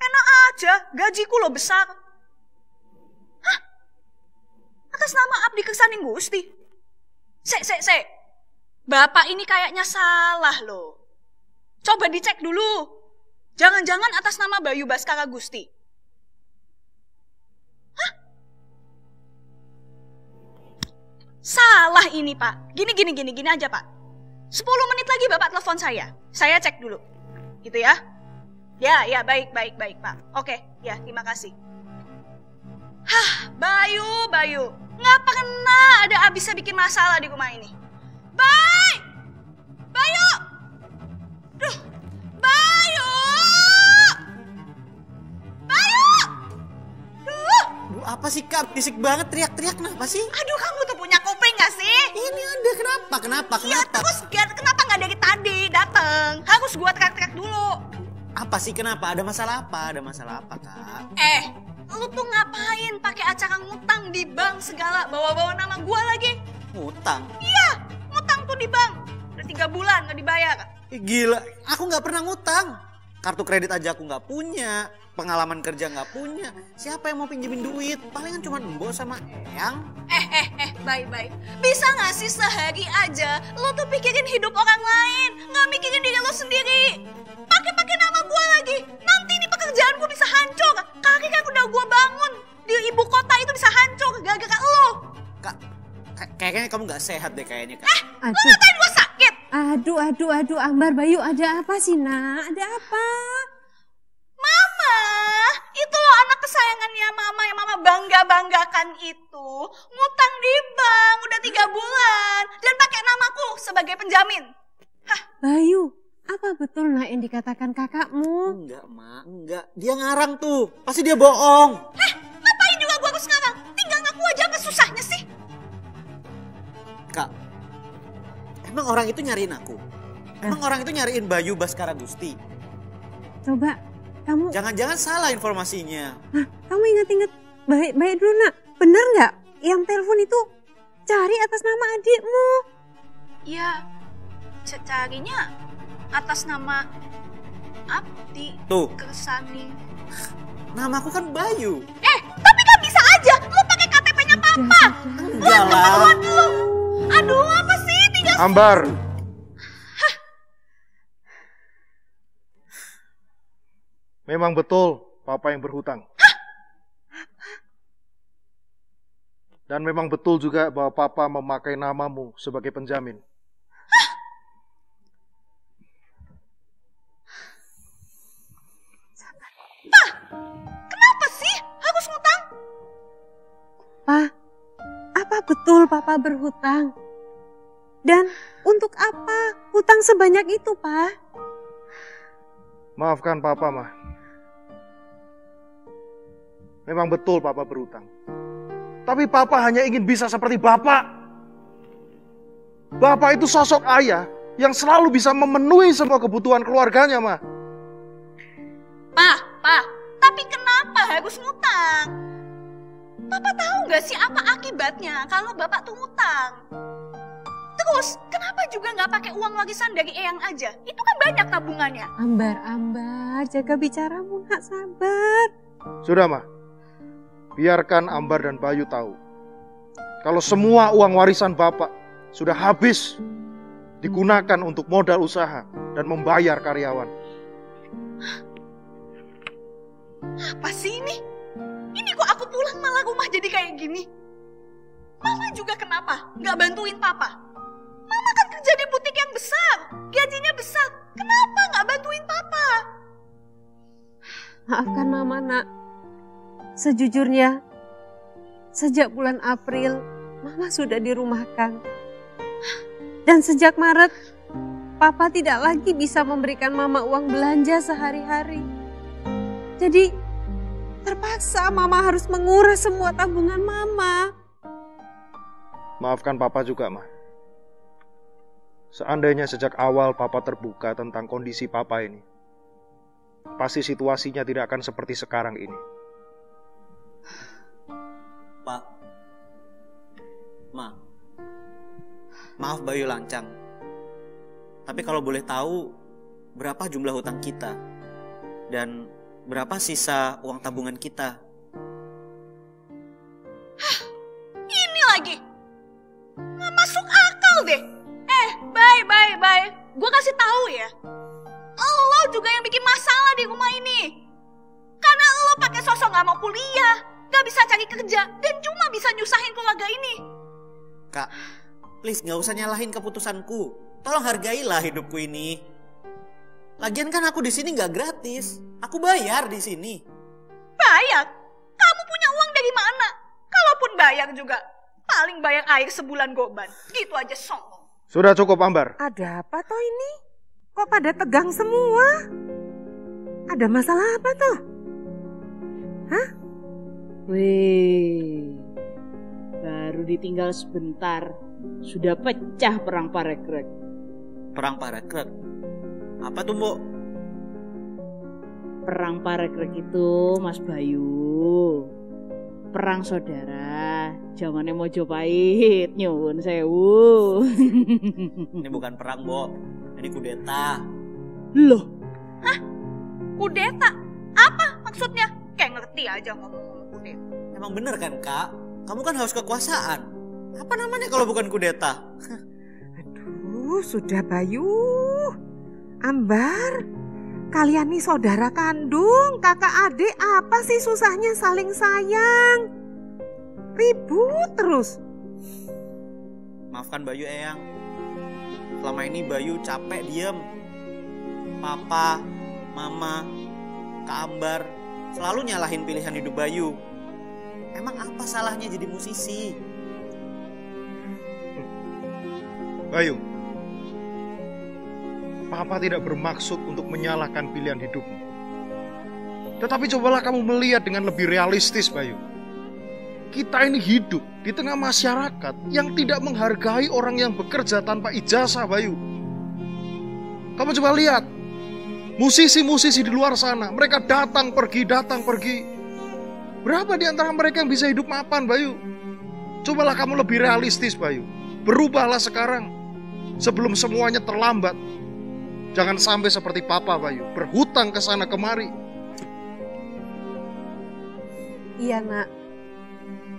Speaker 10: Enak aja, gajiku lo besar. Hah? Atas nama Abdi Kersaning Gusti? Sek. Bapak ini kayaknya salah loh. Coba dicek dulu. Jangan-jangan atas nama Bayu Baskara Gusti. Hah? Salah ini Pak. Gini aja Pak. 10 menit lagi Bapak telepon saya. Saya cek dulu. Gitu ya? Ya, baik Pak. Oke, ya terima kasih. Hah, Bayu. Nggak pernah ada habisnya bikin masalah di rumah ini. Bayu! Duh, Bayu! Duh!
Speaker 9: Apa sih Kak? Bisik banget teriak-teriak kenapa sih?
Speaker 10: Aduh, kamu tuh punya kuping gak sih?
Speaker 9: Ini ada kenapa?
Speaker 10: Ya terus kenapa gak dari tadi dateng? Harus gua teriak-teriak dulu.
Speaker 9: Apa sih kenapa? Ada masalah apa Kak?
Speaker 10: Lu tuh ngapain pakai acara ngutang di bank segala, bawa-bawa nama gua lagi?
Speaker 9: Ngutang?
Speaker 10: Iya, ngutang tuh di bank. Udah 3 bulan gak dibayar.
Speaker 9: Gila, aku gak pernah ngutang. Kartu kredit aja aku gak punya. Pengalaman kerja gak punya. Siapa yang mau pinjemin duit? Palingan cuma Mbok sama Eyang.
Speaker 10: Baik. Bisa gak sih sehari aja lo tuh pikirin hidup orang lain, gak mikirin diri lo sendiri? Pakai nama gua lagi. Nanti nih pekerjaan gua bisa hancur. Karir yang udah gua bangun di ibu kota itu bisa hancur gara-gara lo.
Speaker 9: Kak, kayaknya kamu gak sehat deh kayaknya Kak.
Speaker 10: Lo ngatain gua sakit?
Speaker 6: Aduh, Ambar, Bayu, ada apa sih, Nak? Ada apa?
Speaker 10: Mama, itu loh anak kesayangannya Mama yang Mama bangga-banggakan itu. Ngutang di bank udah 3 bulan dan pakai namaku sebagai penjamin. Hah?
Speaker 6: Bayu, apa betul Nak yang dikatakan kakakmu?
Speaker 9: Enggak, Mak, enggak. Dia ngarang tuh. Pasti dia bohong.
Speaker 10: Ngapain juga gua harus ngarang? Tinggal ngaku aja, apa susahnya sih?
Speaker 9: Kak, emang orang itu nyariin aku? Emang orang itu nyariin Bayu Baskara Gusti?
Speaker 6: Coba, kamu...
Speaker 9: Jangan-jangan salah informasinya.
Speaker 6: Nah, kamu ingat-ingat baik-baik dulu Nak. Bener nggak yang telepon itu cari atas nama adikmu?
Speaker 10: Ya, carinya atas nama Abdi Kersaning.
Speaker 9: Namaku kan Bayu.
Speaker 10: Tapi kan bisa aja lu pakai KTP-nya Papa.
Speaker 9: Enggak lah.
Speaker 10: Aduh, apa sih?
Speaker 8: Ambar. Memang betul Papa yang berhutang. Dan memang betul juga bahwa Papa memakai namamu sebagai penjamin.
Speaker 10: Kenapa sih harus ngutang?
Speaker 6: Pa, apa betul Papa berhutang? Dan untuk apa hutang sebanyak itu, Pa?
Speaker 8: Maafkan Papa, Ma. Memang betul Papa berhutang. Tapi Papa hanya ingin bisa seperti Bapak. Bapak itu sosok ayah yang selalu bisa memenuhi semua kebutuhan keluarganya, Ma.
Speaker 10: Pa, tapi kenapa harus ngutang? Papa tahu gak sih apa akibatnya kalau Bapak tuh ngutang? Terus, kenapa juga gak pakai uang warisan dari Eyang aja? Itu kan banyak tabungannya.
Speaker 6: Ambar, jaga bicaramu, Nak, sabar.
Speaker 8: Sudah, Ma. Biarkan Ambar dan Bayu tahu. Kalau semua uang warisan Bapak sudah habis digunakan untuk modal usaha. dan membayar karyawan.
Speaker 10: Apa sih ini? Ini kok aku pulang malah rumah jadi kayak gini? Mama juga kenapa? Nggak bantuin papa? Mama kan kerja di butik yang besar, gajinya besar. Kenapa nggak bantuin papa?
Speaker 6: Maafkan Mama, Nak. Sejujurnya, sejak bulan April, Mama sudah dirumahkan. Dan sejak Maret, Papa tidak lagi bisa memberikan Mama uang belanja sehari-hari. Jadi, terpaksa Mama harus menguras semua tabungan Mama.
Speaker 8: Maafkan Papa juga, Ma. Seandainya sejak awal Papa terbuka tentang kondisi Papa ini, pasti situasinya tidak akan seperti sekarang ini.
Speaker 9: Pak, Ma, maaf Bayu lancang. Tapi kalau boleh tahu, berapa jumlah hutang kita? Dan berapa sisa uang tabungan kita?
Speaker 10: Ini lagi. Nggak masuk akal deh. Bye. Gue kasih tahu ya. Lo juga yang bikin masalah di rumah ini. Karena lo pakai sosok nggak mau kuliah, nggak bisa cari kerja, dan cuma bisa nyusahin keluarga ini.
Speaker 9: Kak, please nggak usah nyalahin keputusanku. Tolong hargailah hidupku ini. Lagian kan aku di sini nggak gratis. Aku bayar di sini.
Speaker 10: Bayar? Kamu punya uang dari mana? Kalaupun bayar juga, paling bayar air sebulan goban. Gitu aja sombong.
Speaker 8: Sudah cukup, Ambar.
Speaker 4: Ada apa toh ini? Kok pada tegang semua? Ada masalah apa toh? Hah?
Speaker 1: Wih, baru ditinggal sebentar, sudah pecah perang parekrek.
Speaker 9: Perang parekrek? Apa tuh, Mbok?
Speaker 1: Perang parekrek itu, Mas Bayu, perang saudara, zamannya Mojopahit, nyuwun sewu.
Speaker 9: Ini bukan perang, Mbok. Ini kudeta.
Speaker 1: Loh?
Speaker 10: Hah? Kudeta? Apa maksudnya? Kayak ngerti aja ngomong kudeta.
Speaker 9: Emang bener kan, Kak? Kamu kan haus kekuasaan. Apa namanya kalau bukan kudeta?
Speaker 4: Aduh, sudah Bayu. Ambar, kalian nih saudara kandung, kakak adik, apa sih susahnya saling sayang? Ribut terus.
Speaker 9: Maafkan Bayu, Eyang. Selama ini Bayu capek diem. Papa, Mama, Kak Ambar selalu nyalahin pilihan hidup Bayu. Emang apa salahnya jadi musisi?
Speaker 8: Bayu, Papa tidak bermaksud untuk menyalahkan pilihan hidupmu. Tetapi cobalah kamu melihat dengan lebih realistis, Bayu. Kita ini hidup di tengah masyarakat yang tidak menghargai orang yang bekerja tanpa ijazah, Bayu. Kamu coba lihat, musisi-musisi di luar sana, mereka datang pergi. Berapa di antara mereka yang bisa hidup mapan, Bayu? Cobalah kamu lebih realistis, Bayu. Berubahlah sekarang, sebelum semuanya terlambat. Jangan sampai seperti Papa, Bayu, berhutang ke sana kemari.
Speaker 6: Iya, Nak.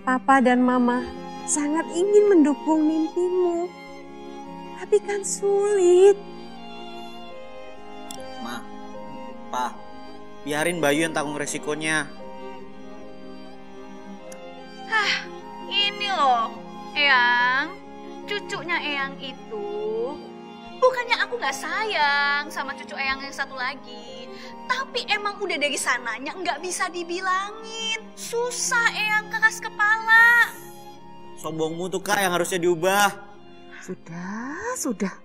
Speaker 6: Papa dan Mama sangat ingin mendukung mimpimu. Tapi kan sulit.
Speaker 9: Ma, Pa, biarin Bayu yang tanggung resikonya.
Speaker 10: Ini loh, Eyang. Cucunya Eyang itu, bukannya aku gak sayang sama cucu Eyang yang satu lagi. Tapi emang udah dari sananya gak bisa dibilangin. Susah Eyang, keras kepala.
Speaker 9: Sombongmu tuh, Kak, yang harusnya diubah.
Speaker 4: Sudah.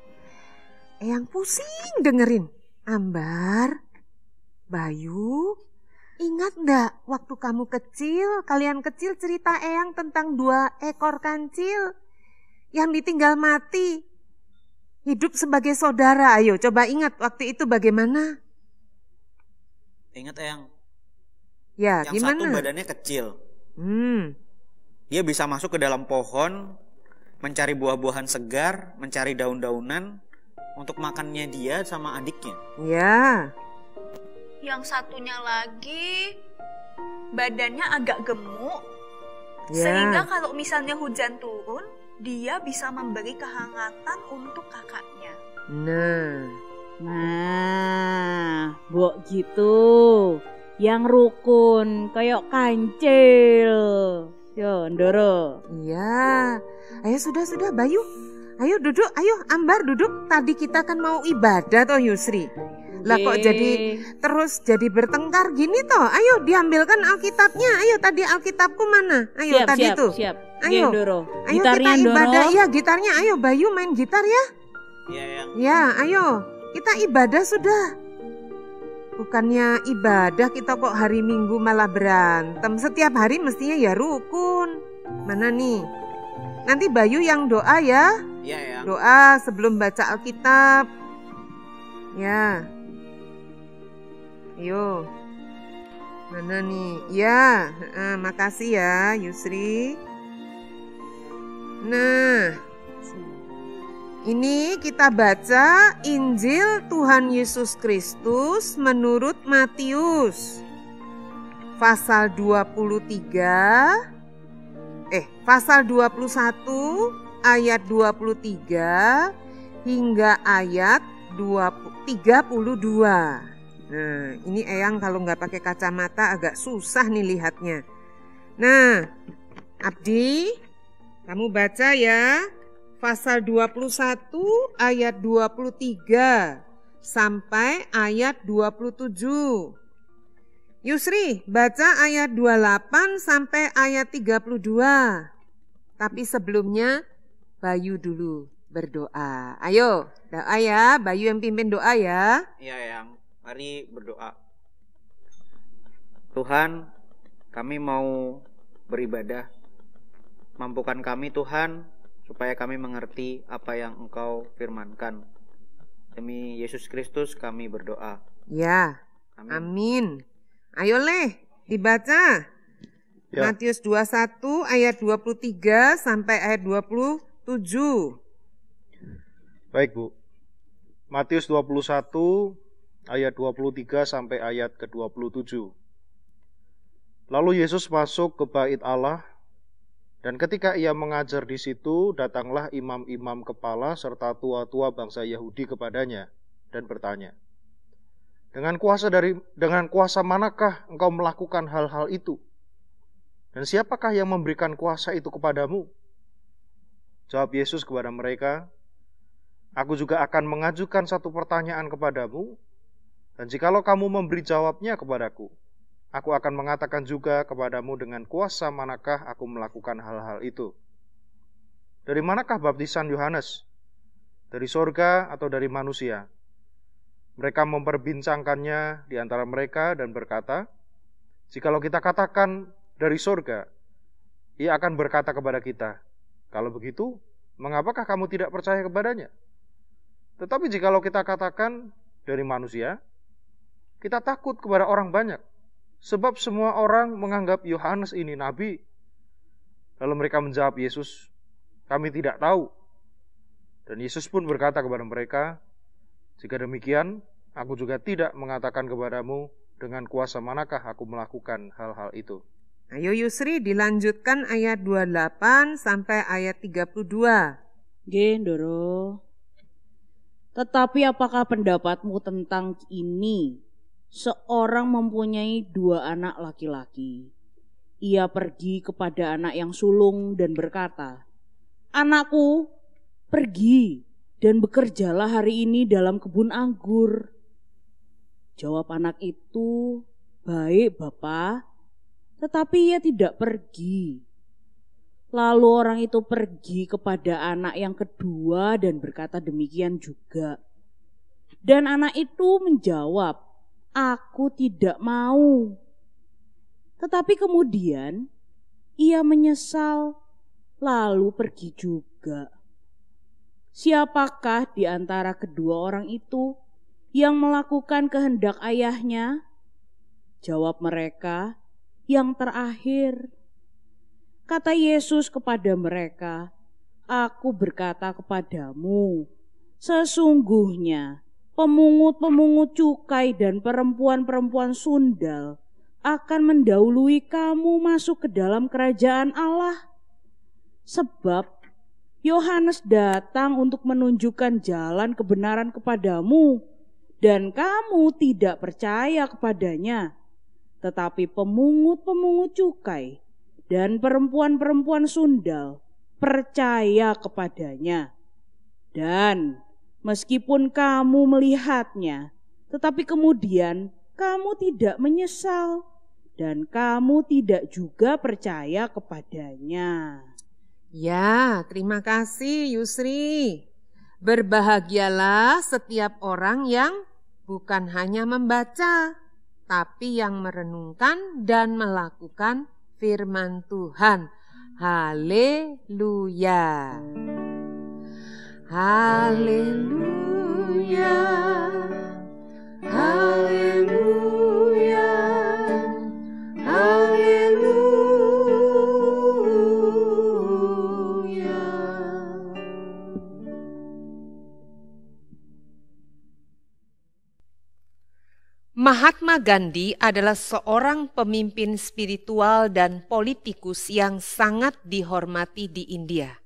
Speaker 4: Eyang pusing dengerin. Ambar, Bayu, ingat nggak waktu kamu kecil, kalian kecil cerita Eyang tentang 2 ekor kancil yang ditinggal mati. Hidup sebagai saudara, ayo coba ingat waktu itu bagaimana?
Speaker 9: Ingat, Eyang?
Speaker 4: Ya,
Speaker 9: yang
Speaker 4: gimana?
Speaker 9: Satu badannya kecil. Dia bisa masuk ke dalam pohon, mencari buah-buahan segar, mencari daun-daunan untuk makannya dia sama adiknya.
Speaker 4: Ya.
Speaker 10: Yang satunya lagi badannya agak gemuk,
Speaker 4: Ya.
Speaker 10: sehingga kalau misalnya hujan turun, dia bisa memberi kehangatan untuk kakaknya.
Speaker 4: Nah,
Speaker 1: Nah, mbok gitu. Yang rukun kayak kancil. Yo, Ndoro.
Speaker 4: Iya. Ayo sudah Bayu. Ayo duduk, ayo Ambar duduk. Tadi kita kan mau ibadah toh Yusri. Lah kok jadi terus jadi bertengkar gini toh? Ayo diambilkan Alkitabnya. Ayo tadi Alkitabku mana? Ayo
Speaker 1: Siap,
Speaker 4: tadi
Speaker 1: siap,
Speaker 4: tuh.
Speaker 1: siap.
Speaker 4: Ayo.
Speaker 1: Ndoro.
Speaker 4: Ayo
Speaker 1: Gitarnya,
Speaker 4: kita ibadah.
Speaker 1: Ndoro.
Speaker 4: Iya gitarnya. Ayo Bayu main gitar ya.
Speaker 9: Iya, Yang.
Speaker 4: Ya, ayo. Kita ibadah sudah. Bukannya ibadah kita kok hari Minggu malah berantem. Setiap hari mestinya ya rukun. Mana nih? Nanti Bayu yang doa ya.
Speaker 9: Iya, Yang.
Speaker 4: Doa sebelum baca Alkitab. Ya. Ayo. Mana nih? Ya, makasih ya Yusri. Nah, ini kita baca Injil Tuhan Yesus Kristus menurut Matius. Pasal 21 ayat 23 hingga ayat 32. Nah, ini Eyang kalau nggak pakai kacamata agak susah nih lihatnya. Nah, Abdi, kamu baca ya. Pasal 21 ayat 23 sampai ayat 27. Yusri, baca ayat 28 sampai ayat 32. Tapi sebelumnya Bayu dulu berdoa. Ayo, doa ya. Bayu yang pimpin doa ya.
Speaker 9: Iya, Yang. Mari berdoa. Tuhan, kami mau beribadah. Mampukan kami Tuhan, supaya kami mengerti apa yang Engkau firmankan. Demi Yesus Kristus kami berdoa.
Speaker 4: Ya, amin. Ayo Leh, dibaca.
Speaker 8: Ya.
Speaker 4: Matius 21 ayat 23 sampai ayat 27.
Speaker 8: Baik Bu. Matius 21 ayat 23 sampai ayat ke-27. Lalu Yesus masuk ke bait Allah, dan ketika ia mengajar di situ, datanglah imam-imam kepala serta tua-tua bangsa Yahudi kepadanya dan bertanya, dengan kuasa manakah engkau melakukan hal-hal itu? Dan siapakah yang memberikan kuasa itu kepadamu? Jawab Yesus kepada mereka, aku juga akan mengajukan satu pertanyaan kepadamu, dan jikalau kamu memberi jawabnya kepadaku, aku akan mengatakan juga kepadamu dengan kuasa manakah aku melakukan hal-hal itu. Dari manakah baptisan Yohanes? Dari sorga atau dari manusia? Mereka memperbincangkannya di antara mereka dan berkata, jikalau kita katakan dari sorga, ia akan berkata kepada kita, kalau begitu, mengapakah kamu tidak percaya kepadanya? Tetapi jikalau kita katakan dari manusia, kita takut kepada orang banyak, sebab semua orang menganggap Yohanes ini nabi. Lalu mereka menjawab Yesus, kami tidak tahu. Dan Yesus pun berkata kepada mereka, jika demikian, aku juga tidak mengatakan kepadamu dengan kuasa manakah aku melakukan hal-hal itu.
Speaker 4: Ayo Yusri, dilanjutkan ayat 28 sampai ayat 32.
Speaker 1: Ndoro. Tetapi apakah pendapatmu tentang ini? Seorang mempunyai 2 anak laki-laki. Ia pergi kepada anak yang sulung dan berkata, anakku, pergi dan bekerjalah hari ini dalam kebun anggur. Jawab anak itu, baik Bapa, tetapi ia tidak pergi. Lalu orang itu pergi kepada anak yang kedua dan berkata demikian juga. Dan anak itu menjawab, aku tidak mau. Tetapi kemudian ia menyesal, lalu pergi juga. Siapakah di antara kedua orang itu yang melakukan kehendak ayahnya? Jawab mereka, yang terakhir. Kata Yesus kepada mereka, aku berkata kepadamu, sesungguhnya pemungut-pemungut cukai dan perempuan-perempuan sundal akan mendahului kamu masuk ke dalam kerajaan Allah. Sebab Yohanes datang untuk menunjukkan jalan kebenaran kepadamu, dan kamu tidak percaya kepadanya. Tetapi pemungut-pemungut cukai dan perempuan-perempuan sundal percaya kepadanya. Dan meskipun kamu melihatnya, tetapi kemudian kamu tidak menyesal dan kamu tidak juga percaya kepadanya.
Speaker 4: Ya, terima kasih Yusri. Berbahagialah setiap orang yang bukan hanya membaca, tapi yang merenungkan dan melakukan firman Tuhan. Haleluya. Haleluya. Haleluya. Haleluya. Mahatma Gandhi adalah seorang pemimpin spiritual dan politikus yang sangat dihormati di India.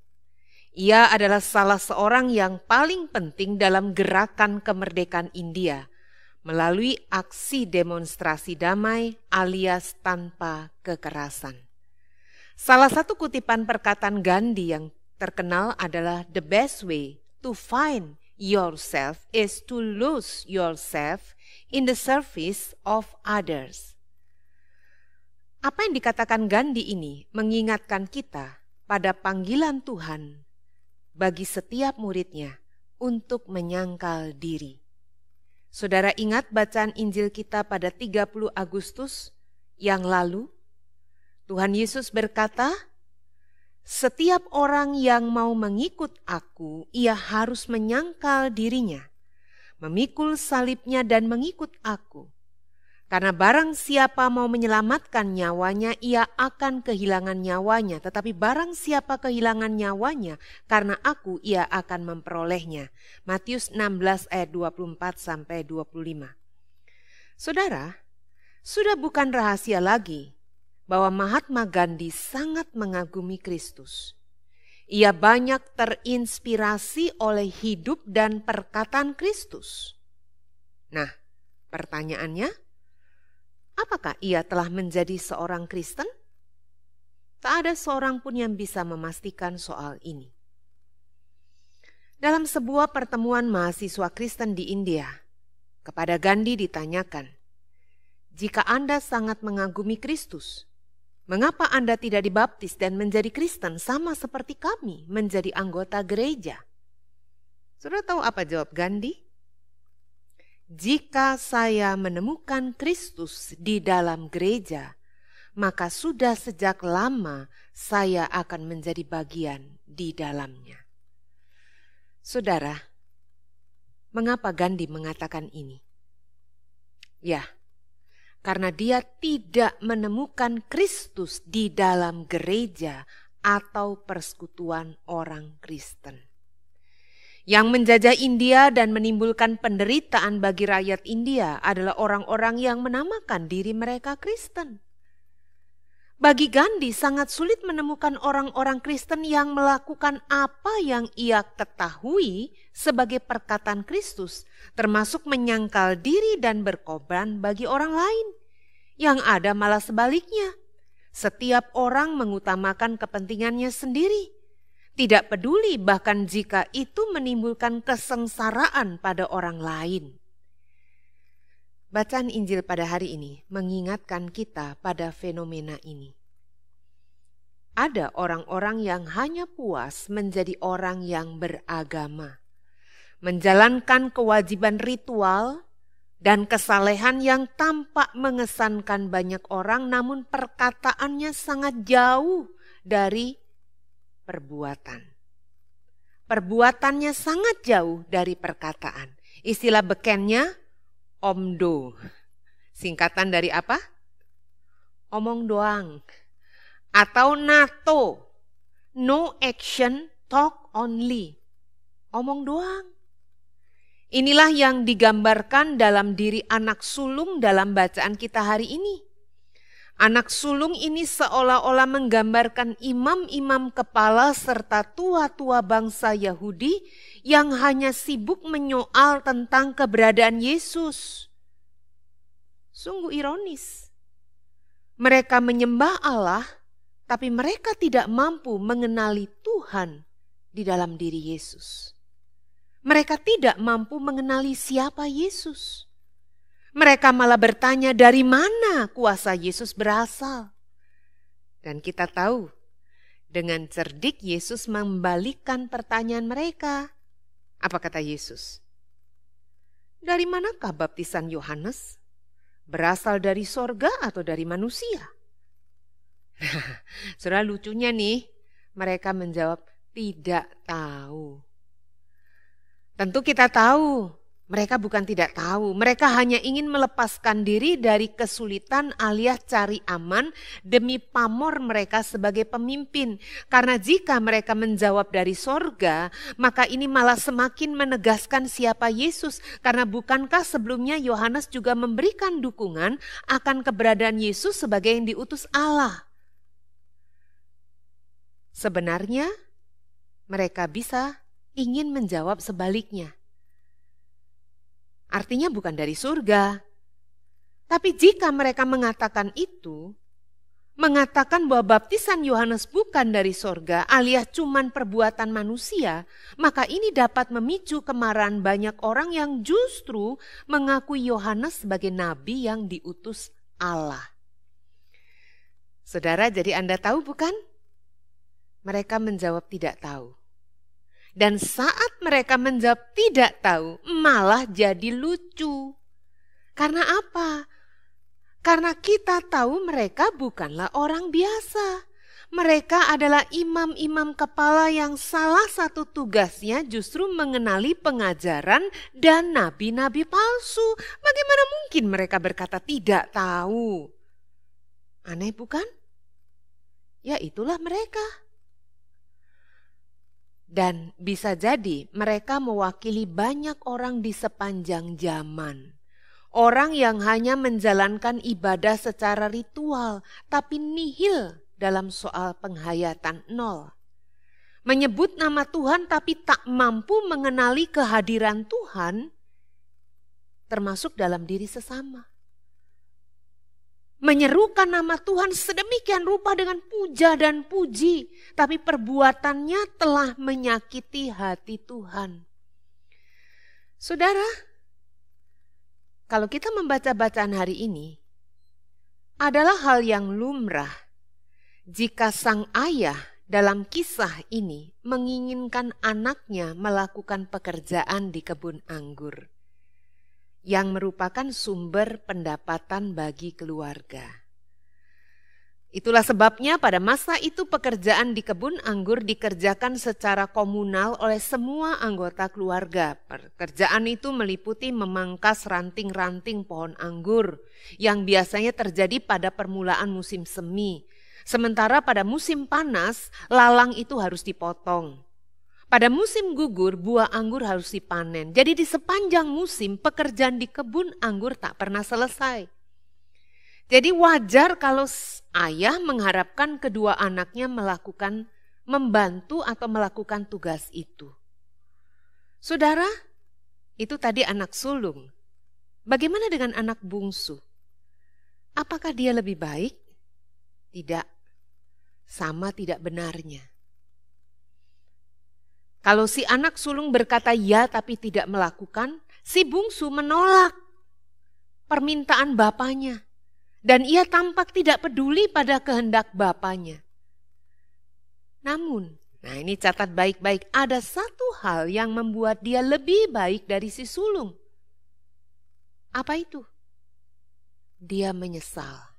Speaker 4: Ia adalah salah seorang yang paling penting dalam gerakan kemerdekaan India melalui aksi demonstrasi damai alias tanpa kekerasan. Salah satu kutipan perkataan Gandhi yang terkenal adalah "The best way to find yourself is to lose yourself in the service of others." Apa yang dikatakan Gandhi ini mengingatkan kita pada panggilan Tuhan bagi setiap muridnya untuk menyangkal diri. Saudara ingat bacaan Injil kita pada 30 Agustus yang lalu? Tuhan Yesus berkata, "Setiap orang yang mau mengikut aku, ia harus menyangkal dirinya, memikul salibnya dan mengikut aku. Karena barang siapa mau menyelamatkan nyawanya, ia akan kehilangan nyawanya. Tetapi barang siapa kehilangan nyawanya, karena aku, ia akan memperolehnya." Matius 16 ayat 24-25. Saudara, sudah bukan rahasia lagi bahwa Mahatma Gandhi sangat mengagumi Kristus. Ia banyak terinspirasi oleh hidup dan perkataan Kristus. Nah, pertanyaannya, apakah ia telah menjadi seorang Kristen? Tak ada seorang pun yang bisa memastikan soal ini. Dalam sebuah pertemuan mahasiswa Kristen di India, kepada Gandhi ditanyakan, "Jika Anda sangat mengagumi Kristus, mengapa Anda tidak dibaptis dan menjadi Kristen sama seperti kami menjadi anggota gereja?" Saudara tahu apa jawab Gandhi? "Jika saya menemukan Kristus di dalam gereja, maka sudah sejak lama saya akan menjadi bagian di dalamnya." Saudara, mengapa Gandhi mengatakan ini? Ya, karena dia tidak menemukan Kristus di dalam gereja atau persekutuan orang Kristen. Yang menjajah India dan menimbulkan penderitaan bagi rakyat India adalah orang-orang yang menamakan diri mereka Kristen. Bagi Gandhi sangat sulit menemukan orang-orang Kristen yang melakukan apa yang ia ketahui sebagai perkataan Kristus, termasuk menyangkal diri dan berkorban bagi orang lain. Yang ada malah sebaliknya, setiap orang mengutamakan kepentingannya sendiri. Tidak peduli bahkan jika itu menimbulkan kesengsaraan pada orang lain. Bacaan Injil pada hari ini mengingatkan kita pada fenomena ini. Ada orang-orang yang hanya puas menjadi orang yang beragama, menjalankan kewajiban ritual dan kesalehan yang tampak mengesankan banyak orang, namun perkataannya sangat jauh dari perbuatan. Perbuatannya sangat jauh dari perkataan. Istilah bekennya OMDO. Singkatan dari apa? Omong doang. Atau NATO. No action, talk only. Omong doang. Inilah yang digambarkan dalam diri anak sulung dalam bacaan kita hari ini. Anak sulung ini seolah-olah menggambarkan imam-imam kepala serta tua-tua bangsa Yahudi yang hanya sibuk menyoal tentang keberadaan Yesus. Sungguh ironis. Mereka menyembah Allah, tapi mereka tidak mampu mengenali Tuhan di dalam diri Yesus. Mereka tidak mampu mengenali siapa Yesus. Mereka malah bertanya dari mana kuasa Yesus berasal. Dan kita tahu, dengan cerdik Yesus membalikkan pertanyaan mereka. Apa kata Yesus? Dari manakah baptisan Yohanes? Berasal dari sorga atau dari manusia? Saudara, lucunya nih, mereka menjawab tidak tahu. Tentu kita tahu. Mereka bukan tidak tahu, mereka hanya ingin melepaskan diri dari kesulitan alias cari aman demi pamor mereka sebagai pemimpin. Karena jika mereka menjawab dari sorga, maka ini malah semakin menegaskan siapa Yesus. Karena bukankah sebelumnya Yohanes juga memberikan dukungan akan keberadaan Yesus sebagai yang diutus Allah. Sebenarnya mereka bisa ingin menjawab sebaliknya. Artinya bukan dari surga. Tapi jika mereka mengatakan itu, mengatakan bahwa baptisan Yohanes bukan dari surga alias cuman perbuatan manusia, maka ini dapat memicu kemarahan banyak orang yang justru mengakui Yohanes sebagai nabi yang diutus Allah. Saudara, jadi Anda tahu bukan? Mereka menjawab tidak tahu. Dan saat mereka menjawab tidak tahu, malah jadi lucu. Karena apa? Karena kita tahu mereka bukanlah orang biasa. Mereka adalah imam-imam kepala yang salah satu tugasnya justru mengenali pengajaran dan nabi-nabi palsu. Bagaimana mungkin mereka berkata tidak tahu? Aneh bukan? Ya itulah mereka. Dan bisa jadi mereka mewakili banyak orang di sepanjang zaman. Orang yang hanya menjalankan ibadah secara ritual, tapi nihil dalam soal penghayatan, nol. Menyebut nama Tuhan tapi tak mampu mengenali kehadiran Tuhan, termasuk dalam diri sesama. Menyerukan nama Tuhan sedemikian rupa dengan puja dan puji, tapi perbuatannya telah menyakiti hati Tuhan. Saudara, kalau kita membaca bacaan hari ini, adalah hal yang lumrah jika sang ayah dalam kisah ini menginginkan anaknya melakukan pekerjaan di kebun anggur, yang merupakan sumber pendapatan bagi keluarga. Itulah sebabnya pada masa itu pekerjaan di kebun anggur dikerjakan secara komunal oleh semua anggota keluarga. Pekerjaan itu meliputi memangkas ranting-ranting pohon anggur yang biasanya terjadi pada permulaan musim semi. Sementara pada musim panas, lalang itu harus dipotong. Pada musim gugur, buah anggur harus dipanen. Jadi di sepanjang musim, pekerjaan di kebun anggur tak pernah selesai. Jadi wajar kalau ayah mengharapkan kedua anaknya membantu atau melakukan tugas itu. Saudara, itu tadi anak sulung. Bagaimana dengan anak bungsu? Apakah dia lebih baik? Tidak. Sama tidak benarnya. Kalau si anak sulung berkata ya tapi tidak melakukan, si bungsu menolak permintaan bapaknya. Dan ia tampak tidak peduli pada kehendak bapaknya. Namun, nah ini catat baik-baik, ada satu hal yang membuat dia lebih baik dari si sulung. Apa itu? Dia menyesal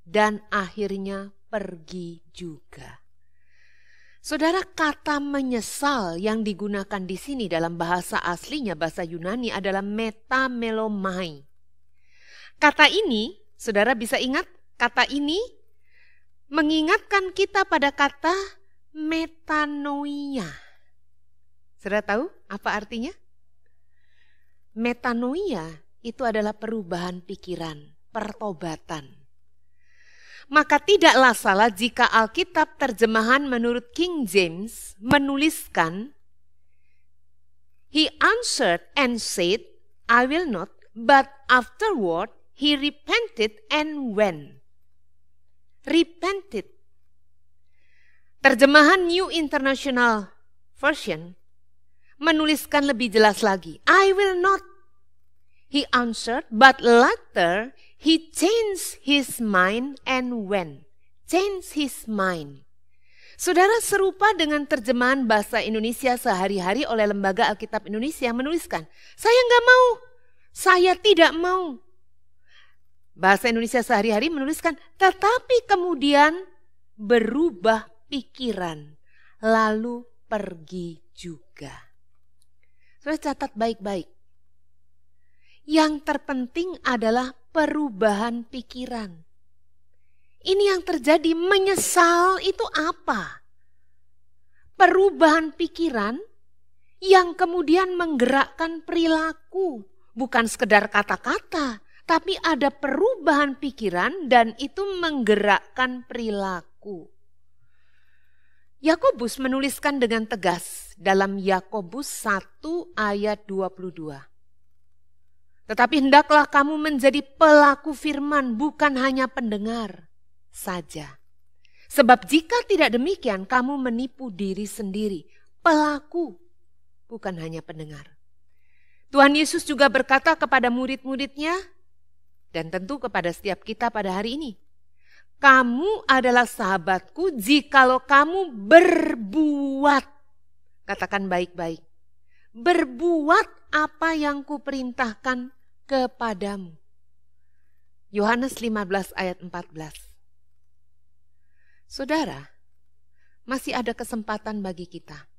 Speaker 4: dan akhirnya pergi juga. Saudara, kata menyesal yang digunakan di sini dalam bahasa aslinya, bahasa Yunani adalah metamelomai. Kata ini, saudara bisa ingat, kata ini mengingatkan kita pada kata metanoia. Saudara tahu apa artinya? Metanoia itu adalah perubahan pikiran, pertobatan. Maka tidaklah salah jika Alkitab terjemahan menurut King James menuliskan, He answered and said, I will not, but afterward he repented and went. Repented. Terjemahan New International Version menuliskan lebih jelas lagi, I will not. He answered, but later he changed his mind and went. Change his mind. Saudara, serupa dengan terjemahan bahasa Indonesia sehari-hari oleh Lembaga Alkitab Indonesia menuliskan, saya nggak mau, saya tidak mau. Bahasa Indonesia sehari-hari menuliskan, tetapi kemudian berubah pikiran, lalu pergi juga. Saudara catat baik-baik. Yang terpenting adalah perubahan pikiran. Ini yang terjadi, menyesal itu apa? Perubahan pikiran yang kemudian menggerakkan perilaku. Bukan sekedar kata-kata, tapi ada perubahan pikiran dan itu menggerakkan perilaku. Yakobus menuliskan dengan tegas dalam Yakobus 1 ayat 22. Tetapi hendaklah kamu menjadi pelaku firman, bukan hanya pendengar saja. Sebab jika tidak demikian, kamu menipu diri sendiri. Pelaku, bukan hanya pendengar. Tuhan Yesus juga berkata kepada murid-muridnya, dan tentu kepada setiap kita pada hari ini, kamu adalah sahabatku jikalau kamu berbuat, katakan baik-baik, berbuat apa yang kuperintahkan kepadamu. Yohanes 15 ayat 14. Saudara, masih ada kesempatan bagi kita.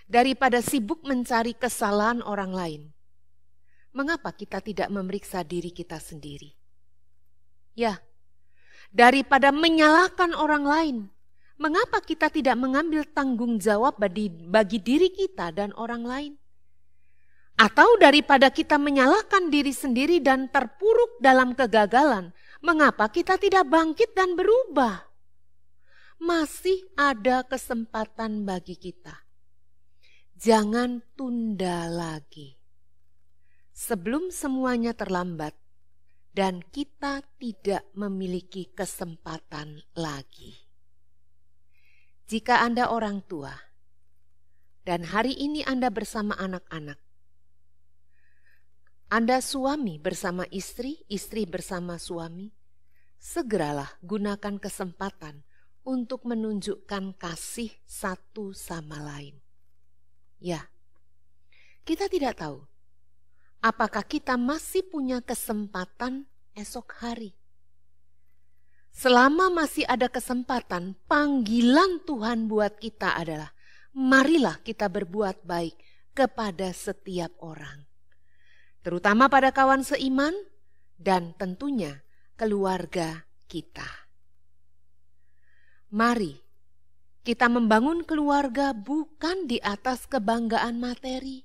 Speaker 4: Daripada sibuk mencari kesalahan orang lain, mengapa kita tidak memeriksa diri kita sendiri? Ya, daripada menyalahkan orang lain, mengapa kita tidak mengambil tanggung jawab bagi diri kita dan orang lain? Atau daripada kita menyalahkan diri sendiri dan terpuruk dalam kegagalan, mengapa kita tidak bangkit dan berubah? Masih ada kesempatan bagi kita. Jangan tunda lagi. Sebelum semuanya terlambat dan kita tidak memiliki kesempatan lagi. Jika Anda orang tua dan hari ini Anda bersama anak-anak, Anda suami bersama istri, istri bersama suami, segeralah gunakan kesempatan untuk menunjukkan kasih satu sama lain. Ya, kita tidak tahu apakah kita masih punya kesempatan esok hari. Selama masih ada kesempatan, panggilan Tuhan buat kita adalah, marilah kita berbuat baik kepada setiap orang. Terutama pada kawan seiman dan tentunya keluarga kita. Mari kita membangun keluarga bukan di atas kebanggaan materi,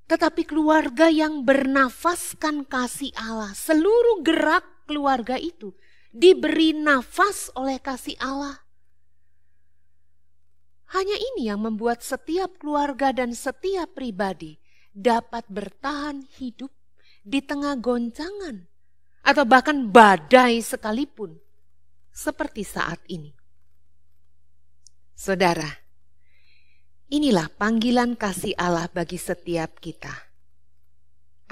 Speaker 4: tetapi keluarga yang bernafaskan kasih Allah. Seluruh gerak keluarga itu diberi nafas oleh kasih Allah. Hanya ini yang membuat setiap keluarga dan setiap pribadi dapat bertahan hidup di tengah goncangan atau bahkan badai sekalipun seperti saat ini. Saudara, inilah panggilan kasih Allah bagi setiap kita.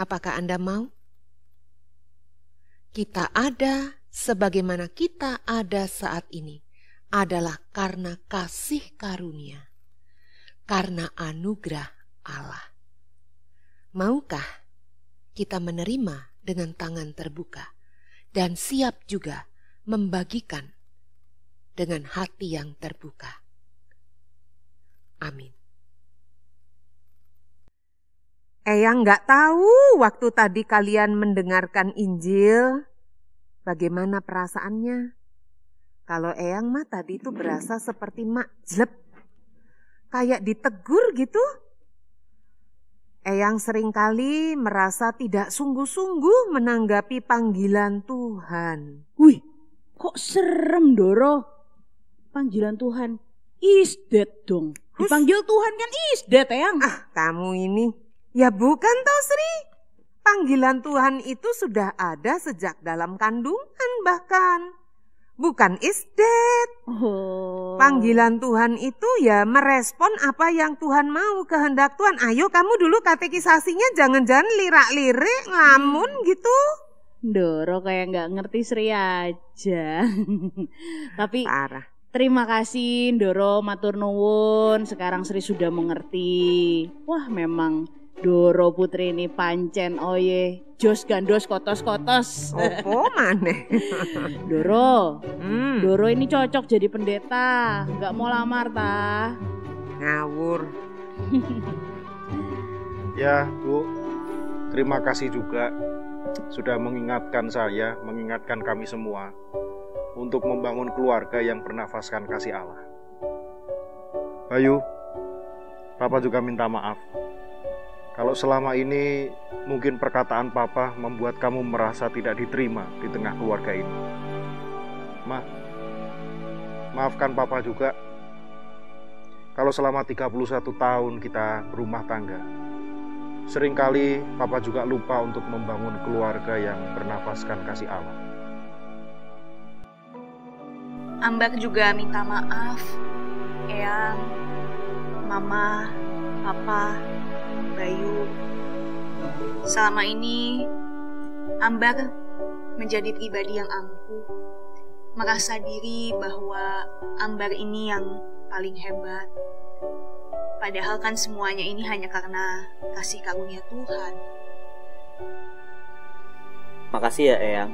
Speaker 4: Apakah Anda mau? Kita ada sebagaimana kita ada saat ini adalah karena kasih karunia, karena anugerah Allah. Maukah kita menerima dengan tangan terbuka dan siap juga membagikan dengan hati yang terbuka? Amin.
Speaker 6: Eyang nggak tahu waktu tadi kalian mendengarkan Injil, bagaimana perasaannya? Kalau Eyang mah tadi itu berasa seperti makjleb, kayak ditegur gitu. Eyang seringkali merasa tidak sungguh-sungguh menanggapi panggilan Tuhan.
Speaker 1: Wih, Kok serem, Doro? Panggilan Tuhan is dead dong. Dipanggil Tuhan kan is dead, Eyang.
Speaker 4: Kamu ini. Ya bukan toh, Sri. Panggilan Tuhan itu sudah ada sejak dalam kandungan bahkan. Bukan is dead. Panggilan Tuhan itu ya merespon apa yang Tuhan mau, kehendak Tuhan. Ayo kamu dulu katekisasinya jangan-jangan lirak-lirik, ngamun gitu.
Speaker 1: Doro kayak nggak ngerti Sri aja. Tapi
Speaker 4: parah.
Speaker 1: Terima kasih Doro, matur nuwun. Sekarang Sri sudah mengerti. Wah memang Doro Putri ini pancen oye jos gandos kotos-kotos.
Speaker 4: Opo maneh.
Speaker 1: Doro, Doro ini cocok jadi pendeta. Nggak mau lamar ta?
Speaker 4: Ngawur.
Speaker 8: Ya Bu, terima kasih juga sudah mengingatkan saya, mengingatkan kami semua untuk membangun keluarga yang bernafaskan kasih Allah. Bayu, Papa juga minta maaf kalau selama ini mungkin perkataan Papa membuat kamu merasa tidak diterima di tengah keluarga ini. Maafkan Papa juga kalau selama 31 tahun kita berumah tangga, seringkali Papa juga lupa untuk membangun keluarga yang bernafaskan kasih Allah.
Speaker 10: Ambar juga minta maaf, Eyang, Mama, Papa, Bayu. Selama ini Ambar menjadi pribadi yang angkuh, merasa diri bahwa Ambar ini yang paling hebat. Padahal kan semuanya ini hanya karena kasih karunia Tuhan.
Speaker 9: Makasih ya Eyang.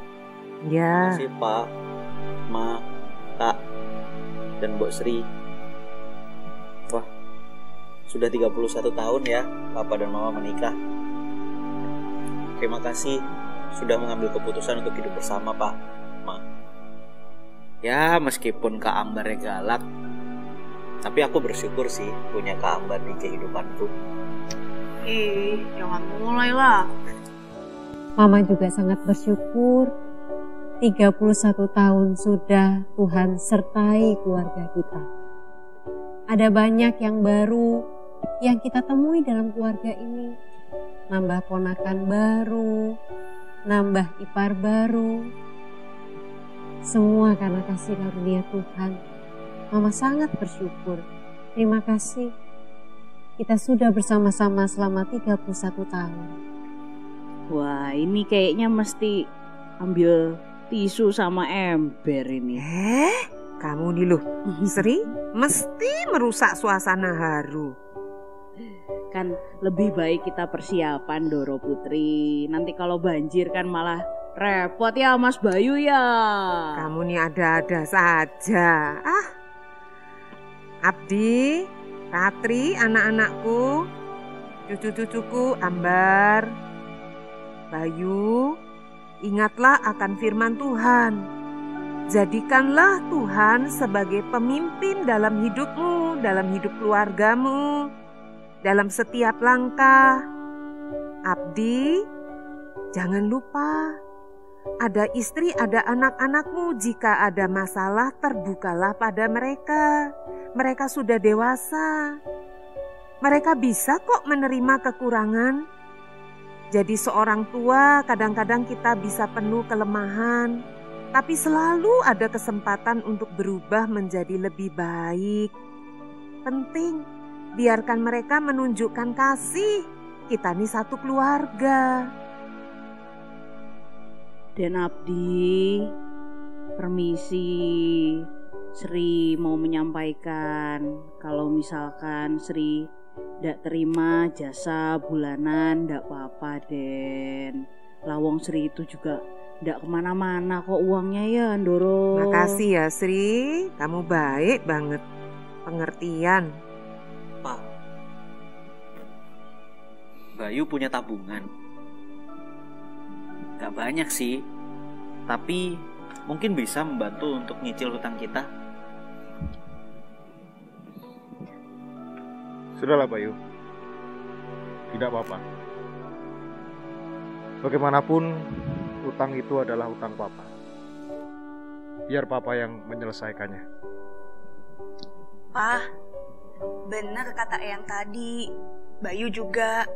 Speaker 4: Ya.
Speaker 9: Makasih Pak, Ma, Kak, dan Mbok Sri. Wah, sudah 31 tahun ya Papa dan Mama menikah. Terima kasih sudah mengambil keputusan untuk hidup bersama Pak, Ma. Ya meskipun Kak Ambarnya galak, tapi aku bersyukur sih punya Kak Ambar di kehidupanku.
Speaker 10: Jangan mulai lah.
Speaker 6: Mama juga sangat bersyukur 31 tahun sudah Tuhan sertai keluarga kita. Ada banyak yang baru yang kita temui dalam keluarga ini. Nambah ponakan baru, nambah ipar baru. Semua karena kasih karunia Tuhan. Mama sangat bersyukur. Terima kasih. Kita sudah bersama-sama selama 31 tahun.
Speaker 1: Wah, ini kayaknya mesti ambil tisu sama ember ini.
Speaker 4: Kamu nih loh, Sri, mesti merusak suasana haru.
Speaker 1: Kan lebih baik kita persiapan Doro Putri. Nanti kalau banjir kan malah repot ya Mas Bayu ya.
Speaker 4: Kamu nih ada-ada saja. Abdi, Ratri, anak-anakku, cucu-cucuku, Ambar, Bayu, ingatlah akan firman Tuhan. Jadikanlah Tuhan sebagai pemimpin dalam hidupmu, dalam hidup keluargamu, dalam setiap langkah. Abdi, jangan lupa, ada istri, ada anak-anakmu. Jika ada masalah, terbukalah pada mereka. Mereka sudah dewasa. Mereka bisa kok menerima kekurangan. Jadi seorang tua kadang-kadang kita bisa penuh kelemahan, tapi selalu ada kesempatan untuk berubah menjadi lebih baik. Penting, biarkan mereka menunjukkan kasih. Kita nih satu keluarga.
Speaker 1: Dan Abdi, permisi, Sri mau menyampaikan kalau misalkan Sri ndak terima jasa bulanan, ndak apa-apa Den. Lawong Sri itu juga ndak kemana-mana kok uangnya ya Ndoro.
Speaker 4: Makasih ya Sri, kamu baik banget, pengertian.
Speaker 9: Pak, Bayu punya tabungan. Gak banyak sih, tapi mungkin bisa membantu untuk nyicil hutang kita.
Speaker 8: Sudahlah Bayu, tidak apa-apa. Bagaimanapun, utang itu adalah utang Papa. biar papa yang menyelesaikannya.
Speaker 10: Pak, benar kata Eyang tadi. Bayu juga.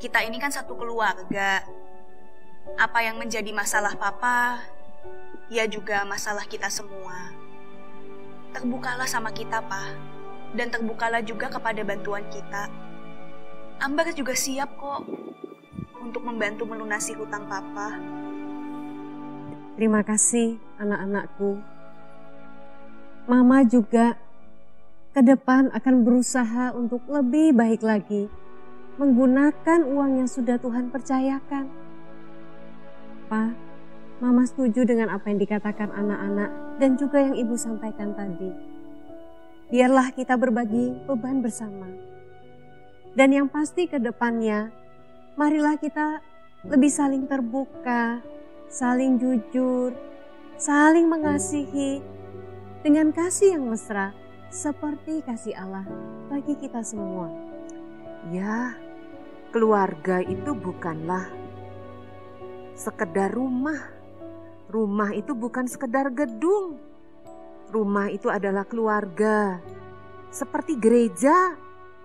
Speaker 10: Kita ini kan satu keluarga. Apa yang menjadi masalah papa, ya juga masalah kita semua. Terbukalah sama kita, Pak. Dan terbukalah juga kepada bantuan kita. Ambar juga siap kok untuk membantu melunasi hutang papa.
Speaker 6: Terima kasih anak-anakku. Mama juga ke depan akan berusaha untuk lebih baik lagi menggunakan uang yang sudah Tuhan percayakan. Pak, Mama setuju dengan apa yang dikatakan anak-anak dan juga yang Ibu sampaikan tadi. Biarlah kita berbagi beban bersama. Dan yang pasti ke depannya, marilah kita lebih saling terbuka, saling jujur, saling mengasihi dengan kasih yang mesra seperti kasih Allah bagi kita semua.
Speaker 4: Ya, keluarga itu bukanlah sekedar rumah. Rumah itu bukan sekedar gedung. Rumah itu adalah keluarga. Seperti gereja,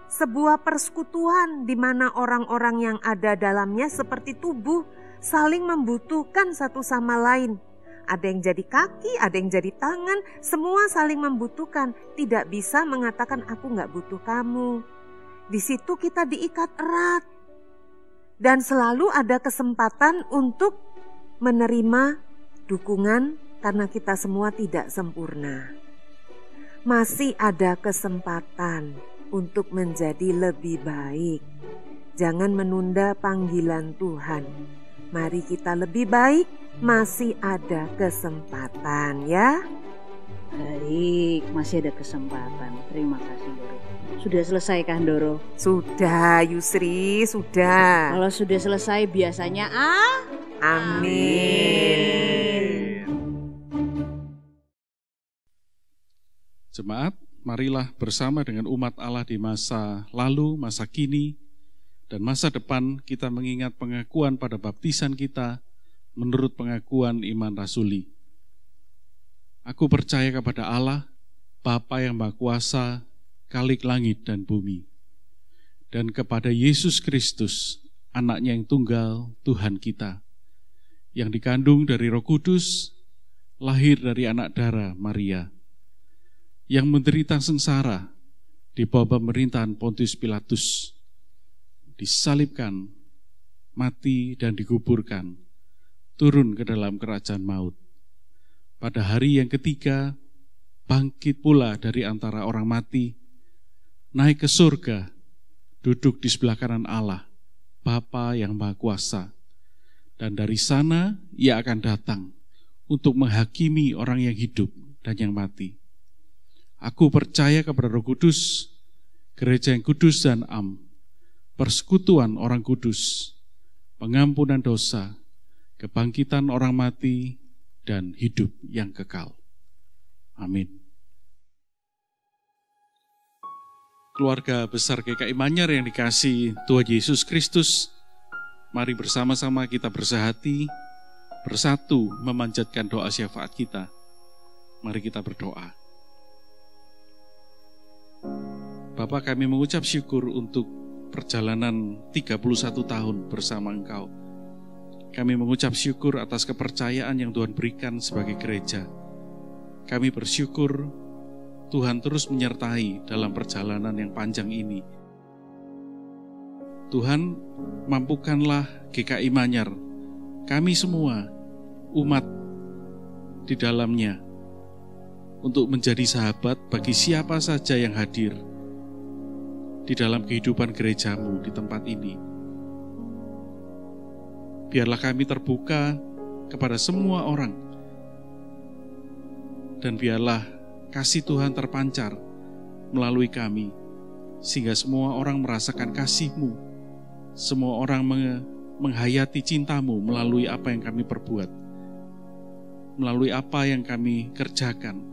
Speaker 4: sebuah persekutuan di mana orang-orang yang ada dalamnya seperti tubuh saling membutuhkan satu sama lain. Ada yang jadi kaki, ada yang jadi tangan, semua saling membutuhkan. Tidak bisa mengatakan aku gak butuh kamu. Di situ kita diikat erat. Dan selalu ada kesempatan untuk menerima dukungan karena kita semua tidak sempurna. Masih ada kesempatan untuk menjadi lebih baik. Jangan menunda panggilan Tuhan. Mari kita lebih baik, masih ada kesempatan ya.
Speaker 1: Baik, masih ada kesempatan. Terima kasih Doro. Sudah selesai kan Doro?
Speaker 4: Sudah Yusri, sudah.
Speaker 1: Kalau sudah selesai biasanya
Speaker 4: Amin.
Speaker 3: Jemaat, marilah bersama dengan umat Allah di masa lalu, masa kini, dan masa depan kita mengingat pengakuan pada baptisan kita menurut pengakuan iman rasuli. Aku percaya kepada Allah, Bapa yang Maha Kuasa, Khalik langit dan bumi, dan kepada Yesus Kristus, Anaknya yang tunggal, Tuhan kita, yang dikandung dari Roh Kudus, lahir dari anak darah Maria, yang menderita sengsara di bawah pemerintahan Pontius Pilatus, disalibkan, mati dan dikuburkan, turun ke dalam kerajaan maut. Pada hari yang ketiga, bangkit pula dari antara orang mati, naik ke surga, duduk di sebelah kanan Allah, Bapa yang Maha Kuasa. Dan dari sana ia akan datang untuk menghakimi orang yang hidup dan yang mati. Aku percaya kepada Roh Kudus, gereja yang kudus dan am, persekutuan orang kudus, pengampunan dosa, kebangkitan orang mati, dan hidup yang kekal. Amin. Keluarga besar GKI Manyar yang dikasihi Tuhan Yesus Kristus, mari bersama-sama kita bersehati, bersatu memanjatkan doa syafaat kita. Mari kita berdoa. Bapa, kami mengucap syukur untuk perjalanan 31 tahun bersama Engkau. Kami mengucap syukur atas kepercayaan yang Tuhan berikan sebagai gereja. Kami bersyukur Tuhan terus menyertai dalam perjalanan yang panjang ini. Tuhan, mampukanlah GKI Manyar, kami semua, umat di dalamnya, untuk menjadi sahabat bagi siapa saja yang hadir di dalam kehidupan gerejamu di tempat ini. Biarlah kami terbuka kepada semua orang, dan biarlah kasih Tuhan terpancar melalui kami, sehingga semua orang merasakan kasih-Mu, semua orang menghayati cinta-Mu melalui apa yang kami perbuat, melalui apa yang kami kerjakan,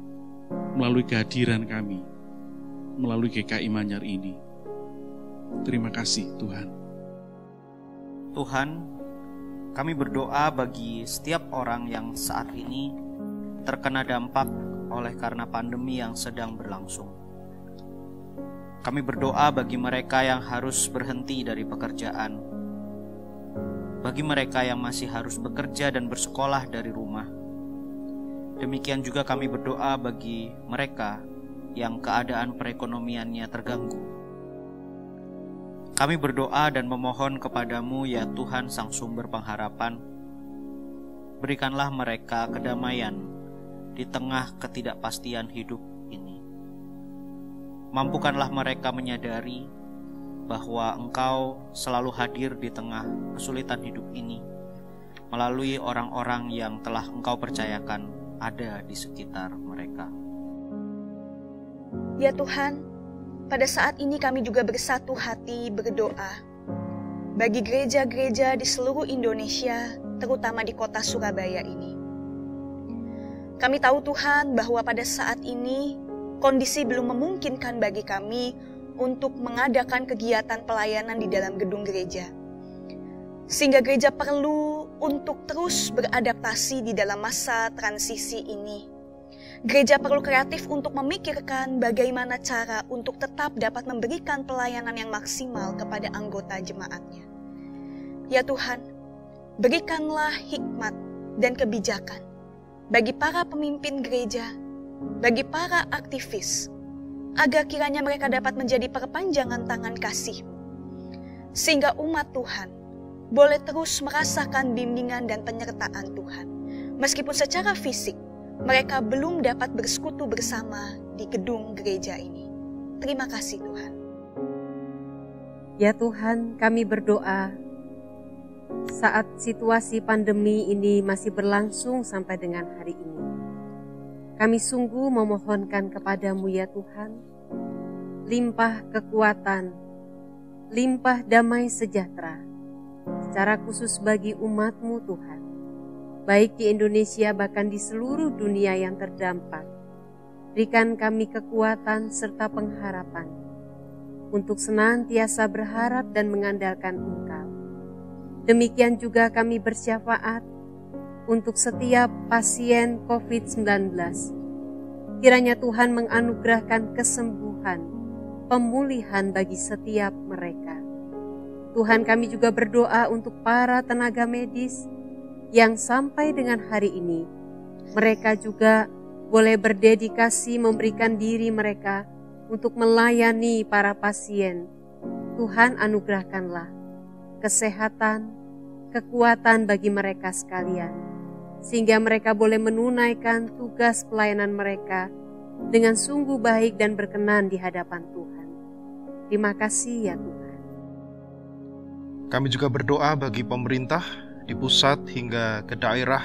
Speaker 3: melalui kehadiran kami, melalui GKI Manyar ini. Terima kasih Tuhan.
Speaker 11: Tuhan, kami berdoa bagi setiap orang yang saat ini
Speaker 7: terkena dampak oleh karena pandemi yang sedang berlangsung. Kami berdoa bagi mereka yang harus berhenti dari pekerjaan, bagi mereka yang masih harus bekerja dan bersekolah dari rumah. Demikian juga kami berdoa bagi mereka yang keadaan perekonomiannya terganggu. Kami berdoa dan memohon kepadamu ya Tuhan Sang Sumber Pengharapan, berikanlah mereka kedamaian di tengah ketidakpastian hidup ini. Mampukanlah mereka menyadari bahwa Engkau selalu hadir di tengah kesulitan hidup ini melalui orang-orang yang telah Engkau percayakan ada di sekitar mereka.
Speaker 10: Ya Tuhan, pada saat ini kami juga bersatu hati berdoa bagi gereja-gereja di seluruh Indonesia, terutama di kota Surabaya ini. Kami tahu Tuhan bahwa pada saat ini kondisi belum memungkinkan bagi kami untuk mengadakan kegiatan pelayanan di dalam gedung gereja. Sehingga gereja perlu untuk terus beradaptasi di dalam masa transisi ini. Gereja perlu kreatif untuk memikirkan bagaimana cara untuk tetap dapat memberikan pelayanan yang maksimal kepada anggota jemaatnya. Ya Tuhan, berikanlah hikmat dan kebijakan bagi para pemimpin gereja, bagi para aktivis, agar kiranya mereka dapat menjadi perpanjangan tangan kasih-Mu, sehingga umat Tuhan boleh terus merasakan bimbingan dan penyertaan Tuhan, meskipun secara fisik mereka belum dapat bersekutu bersama di gedung gereja ini. Terima kasih Tuhan.
Speaker 6: Ya Tuhan, kami berdoa saat situasi pandemi ini masih berlangsung sampai dengan hari ini. Kami sungguh memohonkan kepadamu ya Tuhan, limpah kekuatan, limpah damai sejahtera, secara khusus bagi umat-Mu Tuhan, baik di Indonesia bahkan di seluruh dunia yang terdampak. Berikan kami kekuatan serta pengharapan untuk senantiasa berharap dan mengandalkan Engkau. Demikian juga kami bersyafaat untuk setiap pasien COVID-19. Kiranya Tuhan menganugerahkan kesembuhan, pemulihan bagi setiap mereka. Tuhan, kami juga berdoa untuk para tenaga medis yang sampai dengan hari ini, mereka juga boleh berdedikasi memberikan diri mereka untuk melayani para pasien. Tuhan anugerahkanlah kesehatan, kekuatan bagi mereka sekalian, sehingga mereka boleh menunaikan tugas pelayanan mereka dengan sungguh baik dan berkenan di hadapan Tuhan. Terima kasih ya Tuhan.
Speaker 8: Kami juga berdoa bagi pemerintah di pusat hingga ke daerah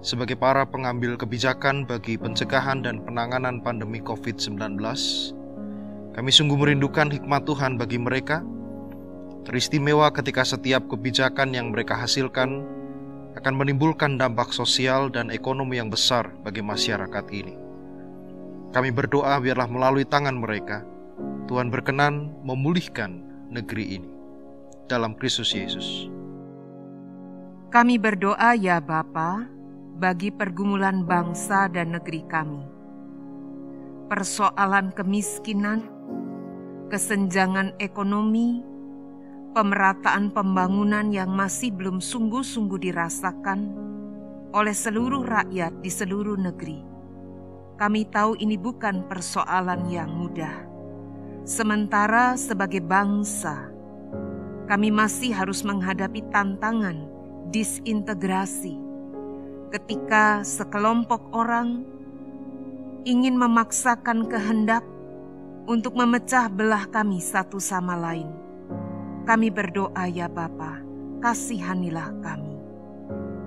Speaker 8: sebagai para pengambil kebijakan bagi pencegahan dan penanganan pandemi COVID-19. Kami sungguh merindukan hikmat Tuhan bagi mereka, teristimewa ketika setiap kebijakan yang mereka hasilkan akan menimbulkan dampak sosial dan ekonomi yang besar bagi masyarakat ini. Kami berdoa biarlah melalui tangan mereka, Tuhan berkenan memulihkan negeri ini. Dalam Kristus Yesus.
Speaker 4: Kami berdoa ya Bapa, bagi pergumulan bangsa dan negeri kami. Persoalan kemiskinan, kesenjangan ekonomi, pemerataan pembangunan yang masih belum sungguh-sungguh dirasakan oleh seluruh rakyat di seluruh negeri. Kami tahu ini bukan persoalan yang mudah. Sementara sebagai bangsa, kami masih harus menghadapi tantangan disintegrasi ketika sekelompok orang ingin memaksakan kehendak untuk memecah belah kami satu sama lain. Kami berdoa ya Bapa, kasihanilah kami.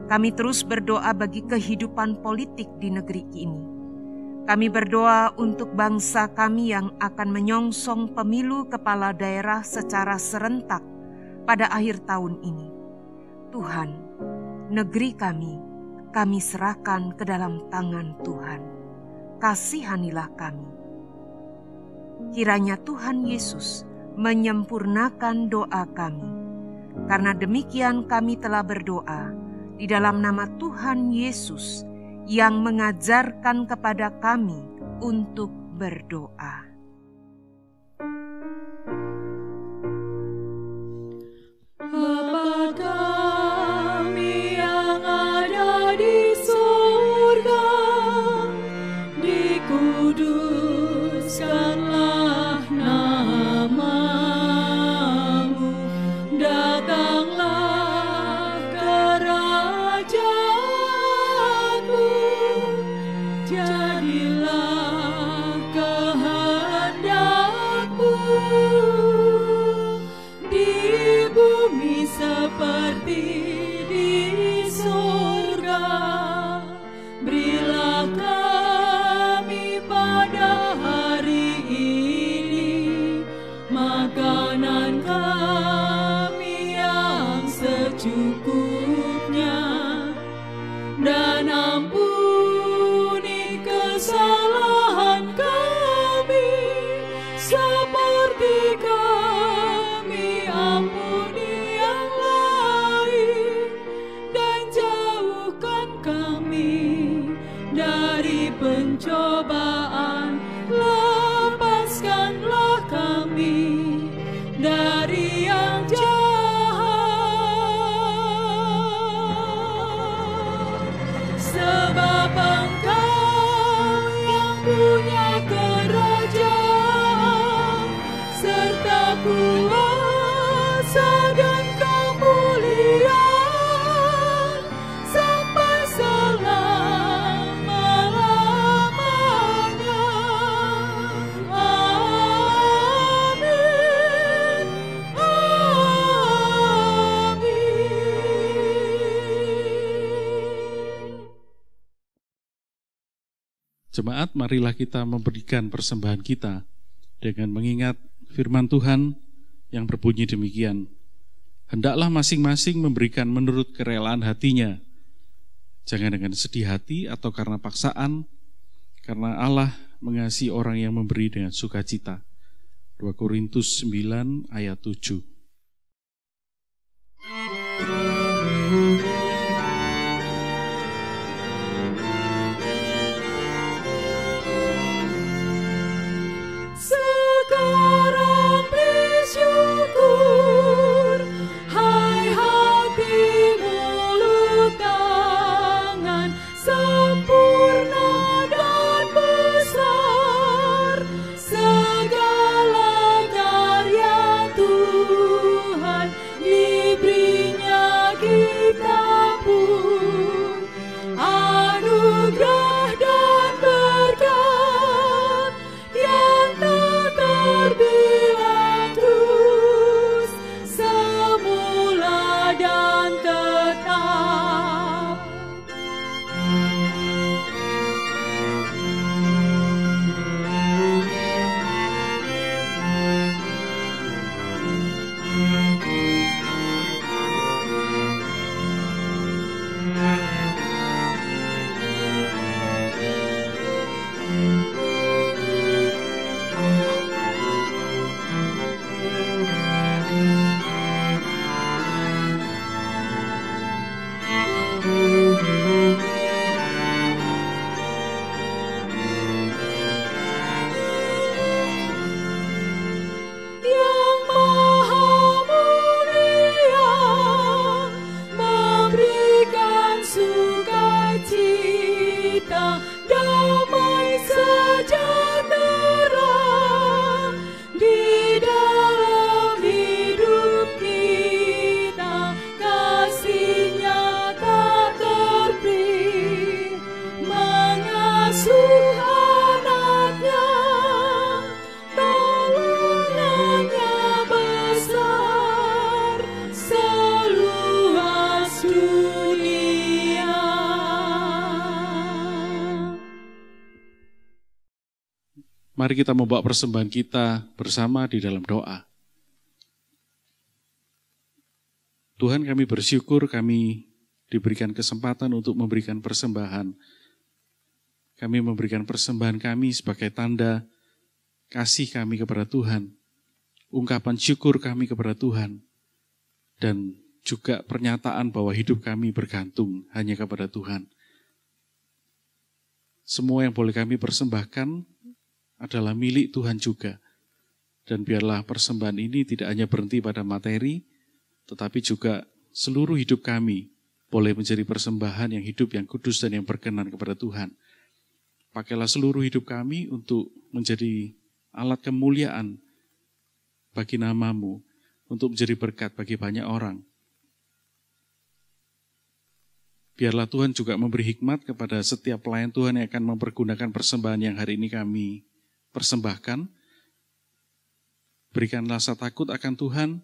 Speaker 4: Kami terus berdoa bagi kehidupan politik di negeri ini. Kami berdoa untuk bangsa kami yang akan menyongsong pemilu kepala daerah secara serentak pada akhir tahun ini. Tuhan, negeri kami serahkan ke dalam tangan Tuhan. Kasihanilah kami. Kiranya Tuhan Yesus menyempurnakan doa kami. Karena demikian kami telah berdoa di dalam nama Tuhan Yesus yang mengajarkan kepada kami untuk berdoa.
Speaker 11: Bapa kami yang ada di surga, dikuduskanlah namamu, datanglah kerajaanmu, jadilah kehendakmu di bumi seperti di surga. Berilah kami pada hari ini makanan kami yang secukupnya, dan ampuni kesalahan kami seperti kami ampuni yang lain, dan jauhkan kami dari pencobaan, lepaskanlah kami dari yang jahat. Sebab Engkau yang punya kerajaan serta kuasa dan kemuliaan sampai selama-lamanya. Amin. Amin.
Speaker 3: Jemaat, marilah kita memberikan persembahan kita dengan mengingat firman Tuhan yang berbunyi demikian. Hendaklah masing-masing memberikan menurut kerelaan hatinya, jangan dengan sedih hati atau karena paksaan, karena Allah mengasihi orang yang memberi dengan sukacita. 2 Korintus 9 ayat 7.
Speaker 11: Sekarang bersyukur, hai hati mulut tangan, sempurna dan besar segala karya Tuhan, diberinya kita pun anugerah dan berkat yang tak terbilang terus, semula dan tetap. Yang Maha Mulia memberikan sukacita, damai sejahtera di dalam hidup kita, kasih-Nya tak terperi, mengasuh anak-Nya, tolongannya besar seluas dunia.
Speaker 3: Mari kita membawa persembahan kita bersama di dalam doa. Tuhan, kami bersyukur kami diberikan kesempatan untuk memberikan persembahan. Kami memberikan persembahan kami sebagai tanda kasih kami kepada Tuhan, ungkapan syukur kami kepada Tuhan, dan juga pernyataan bahwa hidup kami bergantung hanya kepada Tuhan. semua yang boleh kami persembahkan adalah milik Tuhan juga. Dan biarlah persembahan ini tidak hanya berhenti pada materi, tetapi juga seluruh hidup kami boleh menjadi persembahan yang hidup, yang kudus, dan yang berkenan kepada Tuhan. Pakailah seluruh hidup kami untuk menjadi alat kemuliaan bagi nama-Mu, untuk menjadi berkat bagi banyak orang. Biarlah Tuhan juga memberi hikmat kepada setiap pelayan Tuhan yang akan mempergunakan persembahan yang hari ini kami persembahkan. Berikanlah rasa takut akan Tuhan,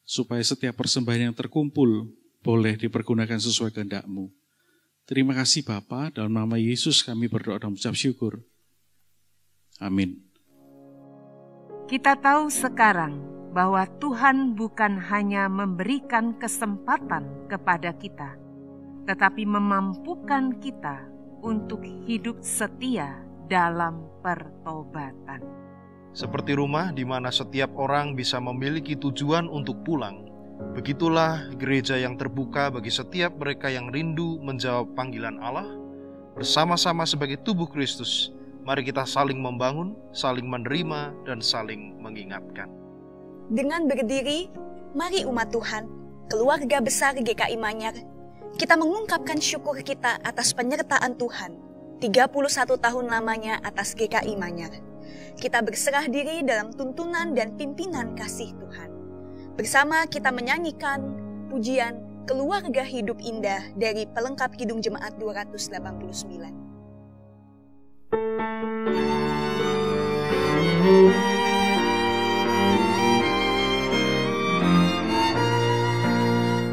Speaker 3: supaya setiap persembahan yang terkumpul boleh dipergunakan sesuai kehendak-Mu. Terima kasih Bapa, dalam nama Yesus kami berdoa dan mengucap syukur. Amin.
Speaker 4: Kita tahu sekarang bahwa Tuhan bukan hanya memberikan kesempatan kepada kita, tetapi memampukan kita untuk hidup setia dalam pertobatan.
Speaker 8: Seperti rumah di mana setiap orang bisa memiliki tujuan untuk pulang, begitulah gereja yang terbuka bagi setiap mereka yang rindu menjawab panggilan Allah. Bersama-sama sebagai tubuh Kristus, mari kita saling membangun, saling menerima, dan saling mengingatkan.
Speaker 10: Dengan berdiri, mari umat Tuhan, keluarga besar GKI Manyar, kita mengungkapkan syukur kita atas penyertaan Tuhan 31 tahun lamanya atas GKI Manyar. Kita berserah diri dalam tuntunan dan pimpinan kasih Tuhan. Bersama kita menyanyikan pujian Keluarga Hidup Indah dari pelengkap Kidung Jemaat 289.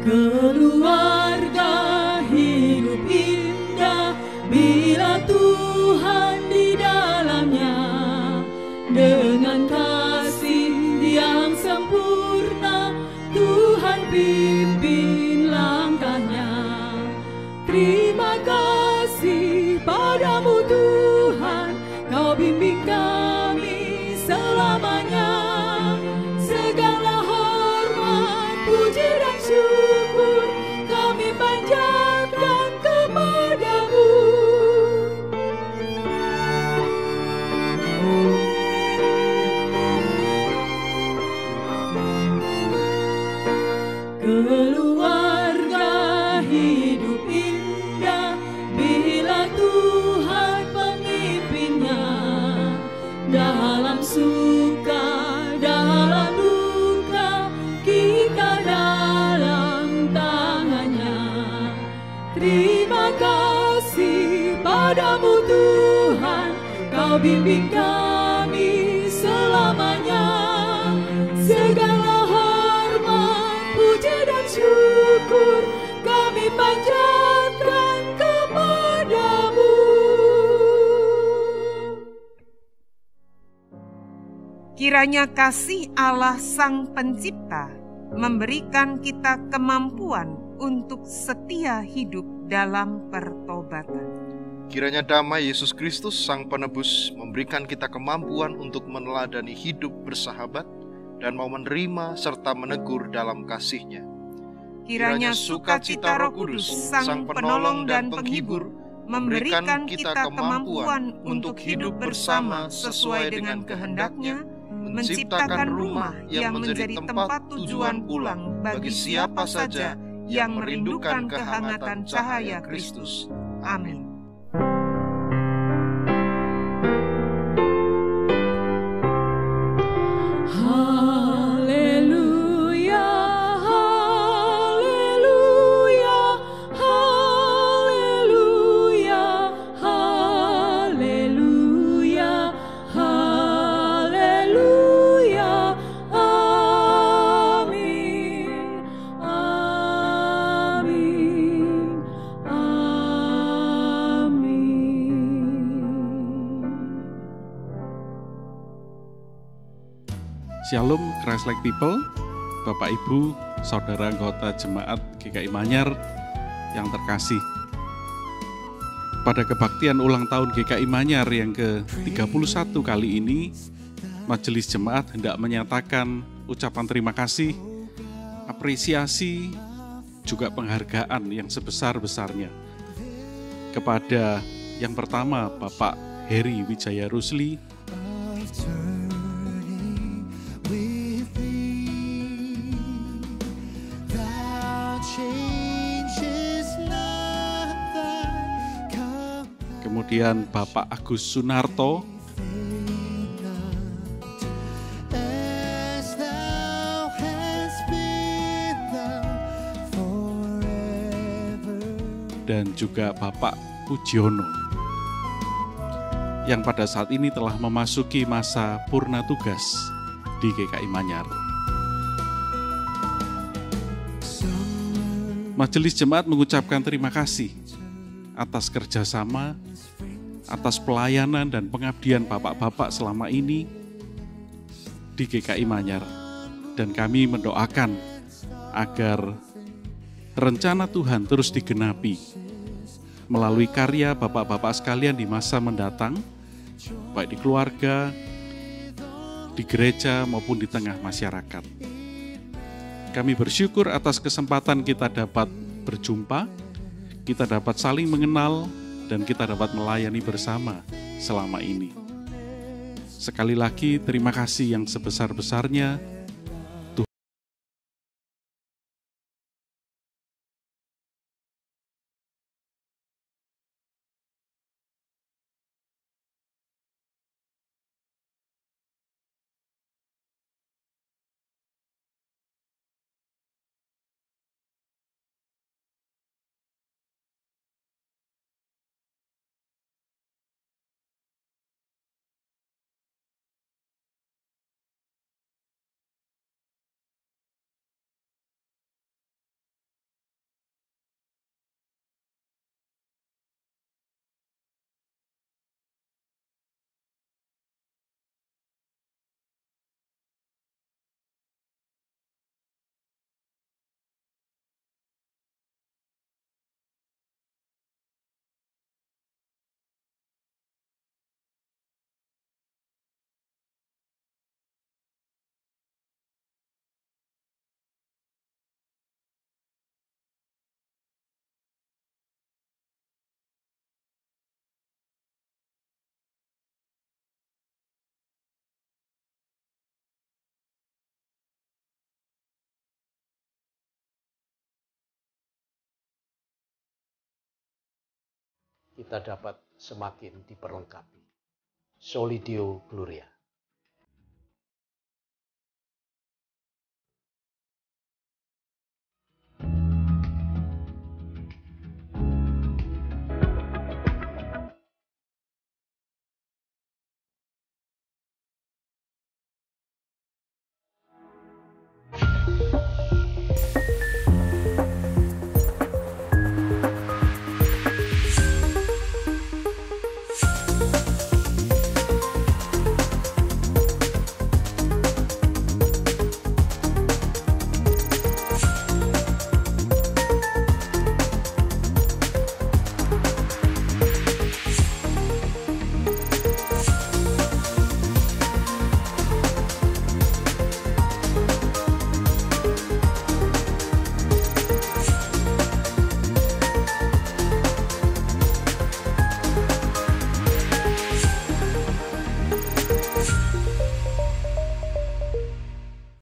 Speaker 11: Keluarga hidup indah bila Tuhan di dalamnya, dengan kasih yang sempurna Tuhan pimpin langkahnya. Terima kasih padamu Tuhan, Kau bimbing kami selamanya. Segala hormat, puji dan syukur kami panjatkan kepadamu. Keluarga hidup indah bila Tuhan pemimpinnya, dalam suka, dalam duka, kita dalam tangannya. Terima kasih padamu Tuhan, Kau bimbing kami selamanya. Segala hormat, puji dan syukur kami panjatkan kepadamu.
Speaker 4: Kiranya kasih Allah Sang Pencipta memberikan kita kemampuan untuk setia hidup dalam pertobatan.
Speaker 8: Kiranya damai Yesus Kristus Sang Penebus memberikan kita kemampuan untuk meneladani hidup bersahabat dan mau menerima serta menegur dalam kasih-Nya.
Speaker 4: Kiranya sukacita Roh Kudus Sang Penolong dan Penghibur memberikan kita kemampuan untuk hidup bersama sesuai dengan kehendak-Nya, menciptakan rumah yang menjadi tempat tujuan pulang bagi siapa saja yang merindukan kehangatan cahaya Kristus. Amin.
Speaker 11: Haleluya, haleluya, haleluya, haleluya, haleluya, amin, amin,
Speaker 3: Shalom Christ-like people, Bapak Ibu, Saudara anggota Jemaat GKI Manyar yang terkasih. Pada kebaktian ulang tahun GKI Manyar yang ke-31 kali ini, Majelis Jemaat hendak menyatakan ucapan terima kasih, apresiasi, juga penghargaan yang sebesar-besarnya kepada Yang pertama, Bapak Heri Wijaya Rusli. Kemudian Bapak Agus Sunarto. Dan juga Bapak Pujiono, yang pada saat ini telah memasuki masa purna tugas di GKI Manyar. Majelis Jemaat mengucapkan terima kasih atas kerjasama, atas pelayanan dan pengabdian Bapak-Bapak selama ini di GKI Manyar. Dan kami mendoakan agar rencana Tuhan terus digenapi melalui karya Bapak-Bapak sekalian di masa mendatang, baik di keluarga, di gereja maupun di tengah masyarakat. Kami bersyukur atas kesempatan kita dapat berjumpa, kita dapat saling mengenal, dan kita dapat melayani bersama selama ini. Sekali lagi terima kasih yang sebesar-besarnya.
Speaker 12: kita dapat semakin diperlengkapi. Soli Deo Gloria.